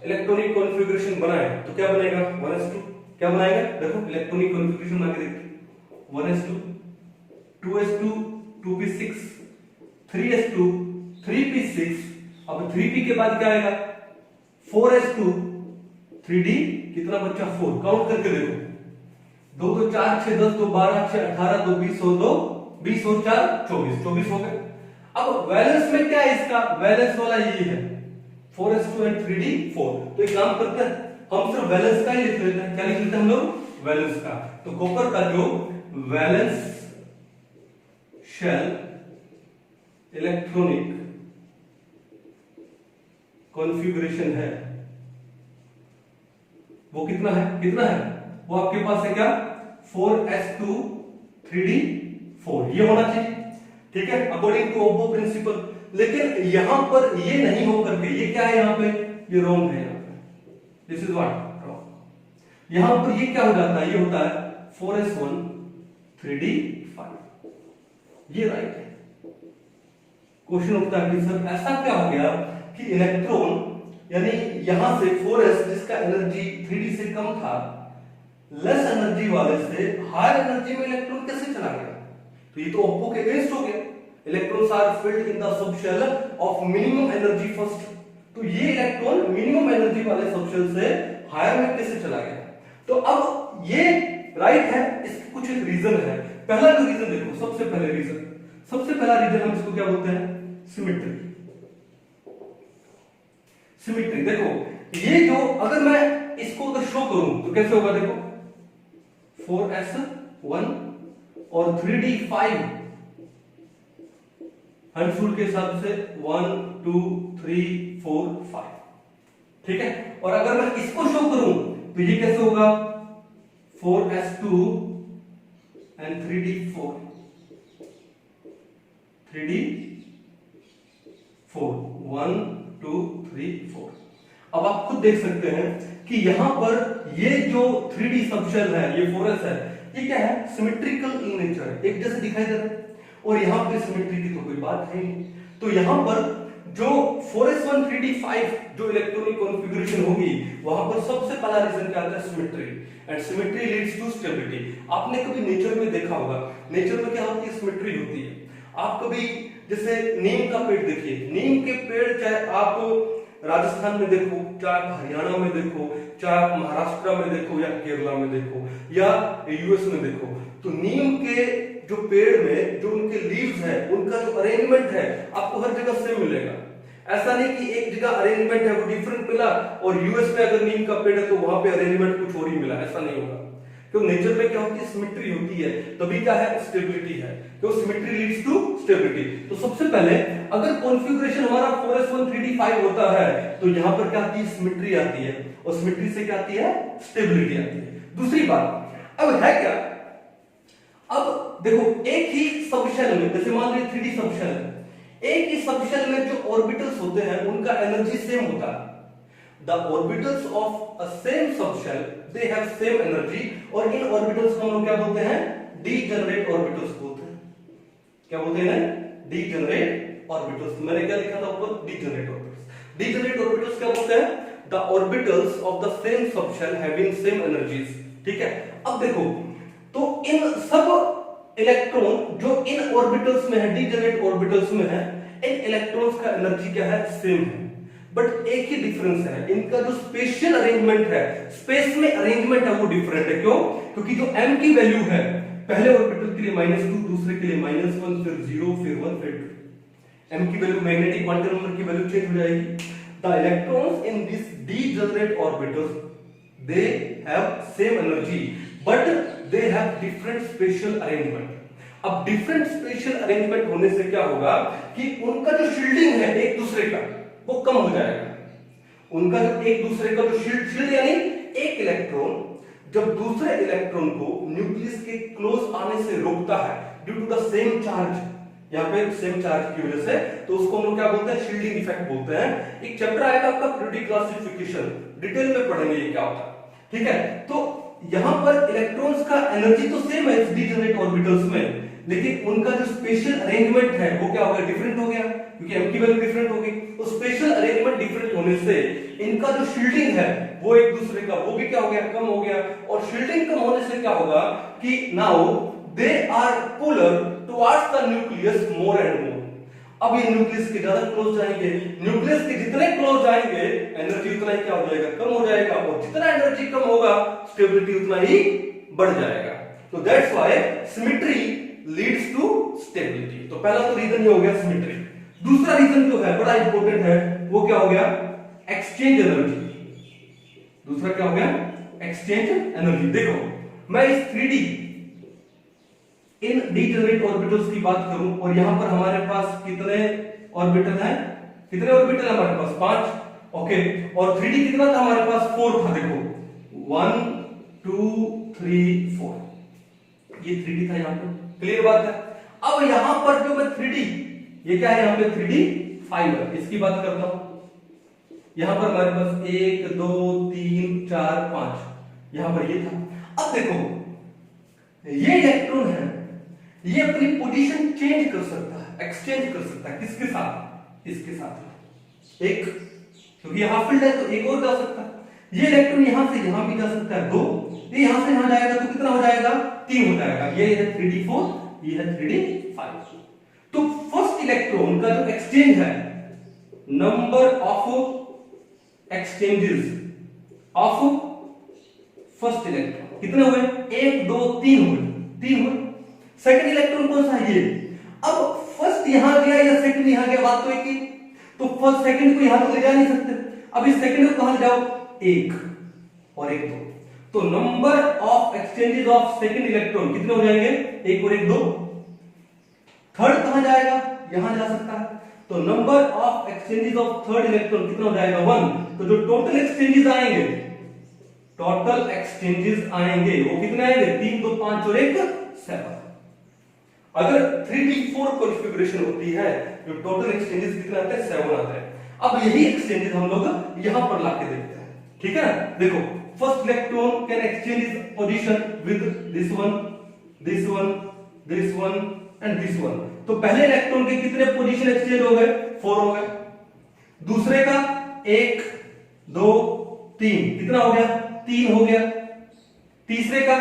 इलेक्ट्रॉनिक कॉन्फ़िगरेशन बनाए तो क्या बनेगा, 1s2। क्या बनाएगा, देखो इलेक्ट्रॉनिक कॉन्फ़िगरेशन बना के देखते, 1s2, 2s2, 2p6, 3s2, 3p6, अब 3p के बाद क्या आएगा 4s2, 3d कितना बच्चा 4, काउंट करके देखो, 2 2 4 6 10 2 12 6 18 2 20 हो 2 20 और 4 24, 24 हो गए। अब वैलेंस में क्या है इसका, वैलेंस वाला यही है 4s2 एंड 3d 4। तो एक काम करते हैं, हम सिर्फ वैलेंस का ही लिख लेते हैं। क्या लिख लेते हैं हम लोग, वैलेंस का। तो कॉपर का जो वैलेंस शेल इलेक्ट्रॉनिक कॉन्फ़िगरेशन है वो कितना है, कितना है वो आपके पास है क्या 4s2 3d 4, ये होना चाहिए, ठीक है, अकॉर्डिंग टू ओप्पो प्रिंसिपल। लेकिन यहां पर ये नहीं हो करके ये क्या है, यहां पे ये रॉन्ग है, यहां पे दिस इज व्हाट रॉन्ग। यहां पर ये क्या हो जाता है, ये होता है 4s1 3d 5, ये राइट है। क्वेश्चन उठता है कि सर ऐसा क्या हो गया कि इलेक्ट्रॉन यानी यहां से 4s जिसका एनर्जी 3d से कम था, लेस एनर्जी वाले से हायर एनर्जी में इलेक्ट्रॉन कैसे चला गया। तो ये तो ओप्पो के अगेंस्ट हो गया। Electrons are filled in the subshell of minimum energy first. तो ये इलेक्ट्रॉन मिनिमम एनर्जी वाले सबशेल से हायर में कैसे चला गया। तो अब ये राइट है, इसके कुछ एक रीजन है। पहला जो रीजन देखो, सबसे पहले रीजन, सबसे पहला रीजन हम इसको क्या बोलते हैं, सिमेट्री। सिमेट्री देखो, ये जो अगर मैं इसको अगर शो करूं तो कैसे होगा, देखो 4s1 और 3d 5 हैंड रूल के हिसाब से 1 2 3 4 5, ठीक है। और अगर मैं इसको शो करूं तो ये कैसे होगा 4s2 एंड 3d 4, 3d 4 1 2 3 4। अब आप खुद देख सकते हैं कि यहां पर ये जो 3d सबशेल है, ये 4s है, ये क्या है, सिमेट्रिकल इन नेचर है, एक जैसे दिखाई दे रहा है। और यहां पे सिमेट्री की तो कोई बात है नहीं। तो यहां पर जो 4s1 3d 5 जो इलेक्ट्रॉनिक कॉन्फ़िगरेशन होगी, वहां पर सबसे पहला रीजन क्या आता है, symmetry. And symmetry leads to stability. आपने कभी नेचर में देखा होगा, नेचर में क्या होती है, सिमेट्री होती है। आप कभी जैसे नीम का पेड़ देखिए, नीम के पेड़ चाहे आप राजस्थान में देखो, चाहे हरियाणा में देखो, चाहे महाराष्ट्र में देखो, या केरला में देखो, या यूएस में देखो, तो नीम के जो पेड़ में जो उनके लीव्स है, उनका जो अरेंजमेंट है आपको हर जगह सेम मिलेगा। ऐसा नहीं कि एक जगह अरेंजमेंट है वो डिफरेंट मिला और यूएस में अगर नीम का पेड़ है तो वहां पे अरेंजमेंट कुछ और ही मिला, ऐसा नहीं होगा। तो नेचर में क्या होती है, सिमेट्री होती है, तभी क्या है, स्टेबिलिटी है। तो सिमेट्री लीड्स टू स्टेबिलिटी। तो सबसे पहले अगर कॉन्फ़िगरेशन हमारा 4s1 3d 5 होता है तो यहां पर क्या आती है, सिमेट्री आती है, और सिमेट्री से क्या आती है, स्टेबिलिटी आती है। दूसरी बात अब है क्या, अब देखो एक ही सबशेल में, जैसे मान लीजिए 3d सबशेल है, एक ही सबशेल में जो ऑर्बिटल्स होते हैं उनका एनर्जी सेम होता है। The orbitals of a same subshell they have same energy, और इन ऑर्बिटल्स को हम लोग क्या बोलते हैं, डीजेनरेट ऑर्बिटल्स बोलते हैं। क्या बोलते हैं, डीजेनरेट ऑर्बिटल्स। मैंने क्या लिखा था ऊपर, डीजेनरेट ऑर्बिटल्स। डीजेनरेट ऑर्बिटल्स क्या बोलते हैं, the orbitals of the same subshell having same energies, ठीक है। अब देखो, तो इन सब इलेक्ट्रॉन जो इन ऑर्बिटल्स में है, डीजेनरेट ऑर्बिटल्स में है, इन इलेक्ट्रॉन्स का एनर्जी क्या है, सेम है। बट एक ही डिफरेंस है, इनका जो स्पेशियल अरेंजमेंट है, स्पेस में अरेंजमेंट है वो डिफरेंट है। क्यों, क्योंकि जो m की वैल्यू है पहले ऑर्बिटल के लिए -2, दूसरे के लिए -1, फिर 0, फिर 1, फिर 2। m की वैल्यू, मैग्नेटिक क्वांटम नंबर की वैल्यू चेंज हो जाएगी। The electrons in this degenerate orbitals they have same energy but they have different spatial arrangement. अब डिफरेंट स्पेशियल अरेंजमेंट होने से क्या होगा कि उनका जो शील्डिंग है एक दूसरे का वो कम हो जाएगा। उनका जो एक दूसरे का जो शील्ड यानी एक इलेक्ट्रॉन जब दूसरे इलेक्ट्रॉन को न्यूक्लियस के क्लोज आने से रोकता है due to the same charge, यहाँ पे सेम चार्ज की वजह से, तो उसको हम लोग क्या बोलते हैं, शील्डिंग इफेक्ट बोलते हैं। एक चैप्टर आएगा आपका पीरियोडिक क्लासिफिकेशन, डिटेल में पढ़ेंगे ये क्या होता है, ठीक है। तो यहां पर इलेक्ट्रॉन्स का एनर्जी तो सेम है डीजेनरेट ऑर्बिटल्स में, लेकिन उनका जो स्पेशल अरेंजमेंट है वो क्या हो गया, डिफरेंट हो गया, क्योंकि m की वैल्यू डिफरेंट होगी। तो स्पेशल अरेंजमेंट डिफरेंट होने से इनका जो शील्डिंग है वो एक दूसरे का वो भी क्या हो गया, कम हो गया। और शील्डिंग कम होने से क्या होगा कि now they are polar towards the nucleus more and more. अब ये न्यूक्लियस के ज्यादा क्लोज जाएंगे, न्यूक्लियस के जितने क्लोज जाएंगे एनर्जी उतना ही क्या हो जाएगा, कम हो जाएगा, और जितना एनर्जी कम होगा स्टेबिलिटी उतना ही बढ़ जाएगा। तो that's why symmetry leads to stability. तो पहला तो रीजन ये हो गया सिमेट्री। दूसरा रीजन जो है बड़ा इंपॉर्टेंट है, वो क्या हो गया, एक्सचेंज एनर्जी। दूसरा क्या हो गया, एक्सचेंज एनर्जी। देखो मैं इस 3D इन डीजेनरेट ऑर्बिटल्स की बात करूं और यहां पर हमारे पास कितने ऑर्बिटल हैं, कितने ऑर्बिटल हमारे पास 5, ओके, और 3D कितना था हमारे पास 4 था। देखो 1 2 3 4, ये 3D था यहां पे, क्लियर बात है। अब यहां पर जो मैं 3D, ये क्या है यहां पे 3D 5 है, इसकी बात करता हूं। यहां पर हमारे पास 1 2 3 4 5, यहां पर ये था। अब देखो ये इलेक्ट्रॉन है, ये अपनी पोजीशन चेंज कर सकता है, एक्सचेंज कर सकता है, किसके साथ, इसके साथ एक, क्योंकि यहां फील्ड है तो एक और जा सकता है। ये इलेक्ट्रॉन यहां से यहां भी जा सकता है 2, ये यहां से यहां जाएगा तो कितना हो जाएगा, 3 हो जाएगा। ये है 3D4, ये है 3D5। तो फर्स्ट इलेक्ट्रॉन का जो एक्सचेंज है, number of exchanges of first electron कितने हुए, 1 2 3 हुए, 3 हुए। सेकंड इलेक्ट्रॉन कौन सा है ये, अब फर्स्ट यहां गया या सेकंड यहां गया, बात तो एक ही। तो फर्स्ट सेकंड को यहां तो ले जा नहीं सकते, अब इस सेकंड को कहां ले जाओ, 1 और 1 2। तो number of exchanges of second electron कितने हो जाएंगे, 1 और 1 2। थर्ड कहां जाएगा, यहां जा सकता है, तो number of exchanges of third electron कितना हो जाएगा 1। तो जो टोटल एक्सचेंजेस आएंगे, टोटल एक्सचेंजेस आएंगे वो कितने आएंगे, 3 2 5 और 1 7। अगर 3D4 कॉन्फ़िगरेशन होती है जो टोटल एक्सचेंजेस कितने आते हैं, 7 आते हैं। अब यही एक्सचेंजेस हम लोग यहां पर लाके देखते हैं, ठीक है। देखो first electron can exchange is position with this one, this one, this one and this one. तो पहले इलेक्ट्रॉन के कितने पोजीशन एक्सचेंज हो गए, 4 हो गए। दूसरे का 1 2 3 कितना हो गया, 3 हो गया। तीसरे का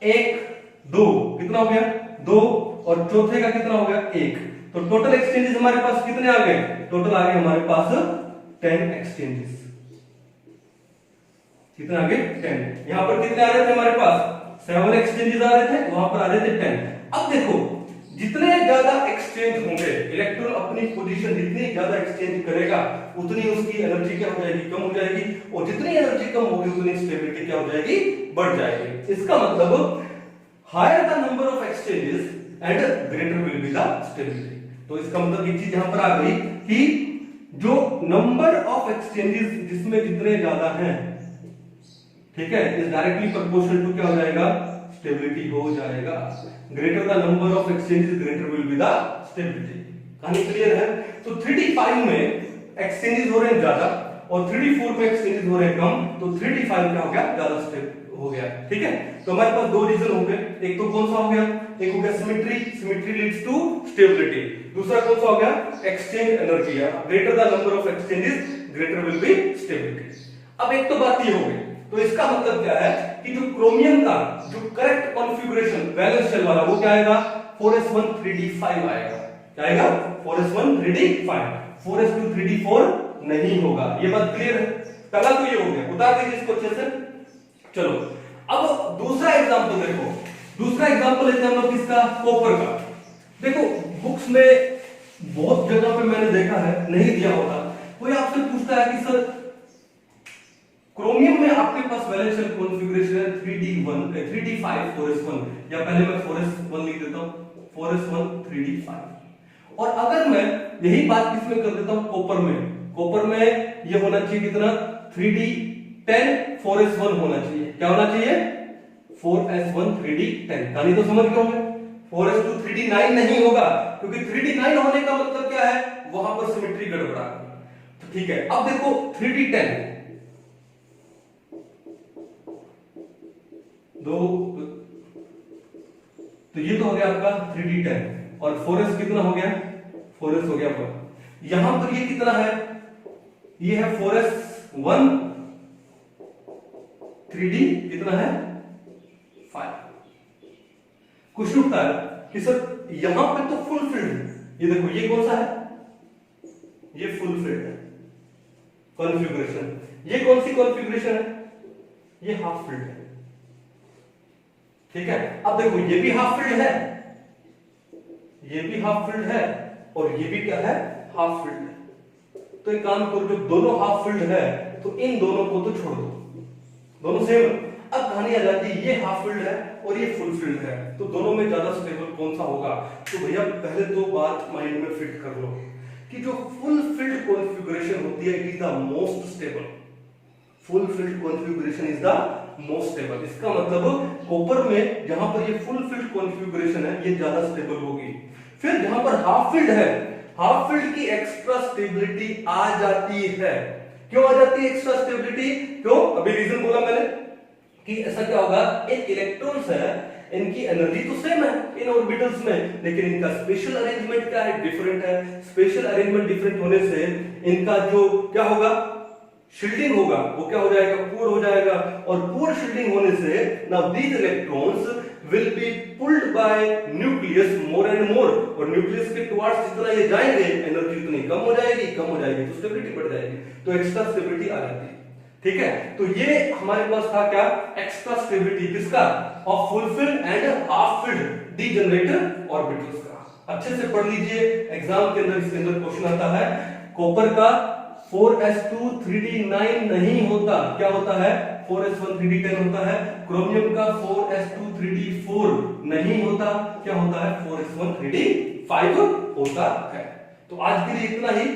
1 2 कितना हो गया, 2, और चौथे का कितना हो गया, 1। तो टोटल एक्सचेंजेस हमारे पास कितने आ गए, टोटल आ गए हमारे पास 10 एक्सचेंजेस। कितने आ गए, 10। यहां पर कितने आ रहे थे हमारे पास, 7 एक्सचेंजेस आ रहे थे, वहां पर आ रहे थे 10। अब देखो जितने ज्यादा एक्सचेंज होंगे, इलेक्ट्रॉन अपनी पोजीशन जितनी ज्यादा एक्सचेंज करेगा उतनी उसकी एनर्जी क्या हो जाएगी, कम हो जाएगी, और जितनी एनर्जी कम होगी उतनी स्टेबिलिटी क्या हो जाएगी, बढ़ जाएगी। इसका मतलब higher the number of exchanges and greater will be the stability। तो इसका मतलब एक चीज यहां पर आ गई कि जो नंबर ऑफ एक्सचेंजेस जिसमें जितने ज्यादा हैं, ठीक है, इज डायरेक्टली प्रोपोर्शनल टू क्या हो जाएगा, स्टेबिलिटी हो जाएगा। Greater the number of exchanges greater will be the stability. कहानी क्लियर है। तो 3D5 में एक्सचेंजेस हो रहे हैं ज्यादा और 3D4 में एक्सचेंजेस हो रहे हैं कम, तो 3D5 क्या हो गया, ज्यादा स्टेबल हो गया, ठीक है। तो हमारे पास दो रीजन हो गए, एक तो कौन सा हो गया, एक हो गया symmetry, symmetry leads to stability. दूसरा कौन सा हो गया, exchange energy, greater the number of exchanges greater will be stability. अब एक तो बात ये हो गई, तो इसका मतलब क्या है कि जो क्रोमियम का जो करेक्ट कॉन्फ़िगरेशन वैलेंस शेल वाला वो क्या आएगा, 4s1 3d5 आएगा। क्या आएगा, 4s1 3d5, 4s2 3d4 नहीं होगा। ये बात क्लियर है। पहला तो ये हो गया, उतार दीजिए इसको अच्छे से। चलो अब दूसरा एग्जांपल देखो, दूसरा एग्जांपल लेते हैं हम लोग किसका, कॉपर का। देखो बुक्स में बहुत जगह पे मैंने देखा है नहीं दिया होता, कोई आपसे पूछता है कि सर क्रोमियम में आपके पास वैलेंस शेल कॉन्फ़िगरेशन है 3d1 3d5 4s1, या पहले मैं 4s1 लिख देता हूं, 4s1 3d5। और अगर मैं यही बात किसमें कर देता हूं, कॉपर में, कॉपर में ये होना चाहिए कितना, 3d10 4s1 होना चाहिए। क्या होना चाहिए, 4s1 3d10। कहानी तो समझ गए होंगे। 4s2 3d9 नहीं होगा, क्योंकि 3d9 होने का मतलब क्या है, वहां पर सिमेट्री गड़बड़ा। तो ठीक है, अब देखो 3d10 दो, तो ये तो हो गया आपका 3d10 और 4s कितना हो गया, 4s हो गया 1। यहां पर ये कितना है, ये है 4s1 3d कितना है 5। क्वेश्चन उठता है कि सर यहां पे तो फुल फिल्ड है, ये देखो ये कौन सा है, ये फुल फिल्ड है कॉन्फ़िगरेशन। ये कौन सी कॉन्फ़िगरेशन है, ये हाफ फिल्ड है, ठीक है। अब देखो ये भी हाफ फिल्ड है, ये भी हाफ फिल्ड है, और ये भी क्या है, हाफ फिल्ड है। तो एक काम करो, जो दोनों हाफ फिल्ड है तो इन दोनों को तो छोड़ दो, दोनों सेम है। अब कहानी आ जाती है, ये हाफ फिल्ड है और ये फुल फिल्ड है, तो दोनों में ज्यादा स्टेबल कौन सा होगा। तो भैया पहले तो बात माइंड में फिट कर लो कि जो फुल फिल्ड कॉन्फ़िगरेशन होती है it is the most stable, full field configuration is the most stable. इसका मतलब कॉपर में जहां पर ये फुल फिल्ड कॉन्फ़िगरेशन है ये ज्यादा स्टेबल होगी। फिर जहां पर हाफ फिल्ड है, हाफ फिल्ड की एक्स्ट्रा स्टेबिलिटी आ जाती है। क्यों आ जाती है एक्स्ट्रा स्टेबिलिटी, क्यों, अभी रीजन बोला मैंने कि ऐसा क्या होगा, इन इलेक्ट्रॉन्स है, इनकी एनर्जी तो सेम है इन ऑर्बिटल्स में, लेकिन इनका स्पेशल अरेंजमेंट क्या है, डिफरेंट है। स्पेशल अरेंजमेंट डिफरेंट होने से इनका जो क्या होगा, शील्डिंग होगा, वो क्या हो जाएगा, पुअर हो जाएगा। और पुअर शील्डिंग होने से now these electrons will be pulled bye nucleus more and मोर, और न्यूक्लियस के टुवर्ड्स जितना ये जाएंगे एनर्जी उतनी कम हो जाएगी, कम हो जाएगी तो स्टेबिलिटी बढ़ जाएगी, तो एक्स्ट्रा स्टेबिलिटी आ जाती है, ठीक है। तो ये हमारे पास था क्या, एक्स्ट्रा स्टेबिलिटी किसका, of full filled and half field degenerate orbitals का। अच्छे से पढ़ लीजिए, एग्जाम के अंदर इसके अंदर क्वेश्चन आता है। कॉपर का 4s2 3d9 नहीं होता, क्या होता है, 4s1 3d10 होता है। क्रोमियम का 4s2 3d4 नहीं होता, क्या होता है, 4s1 3d5 होता है। तो आज के लिए इतना ही।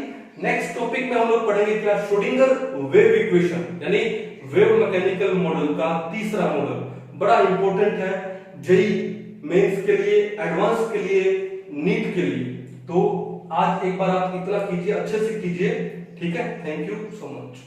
नेक्स्ट टॉपिक में हम लोग पढ़ेंगे क्या, श्रोडिंगर वेव इक्वेशन, यानी वेव मैकेनिकल मॉडल का तीसरा मॉडल, बड़ा इंपॉर्टेंट है जेई मेंस के लिए, एडवांस के लिए, नीट के लिए। तो आज एक बार आप इतना कीजिए, अच्छे से कीजिए, ठीक है। Thank you so much.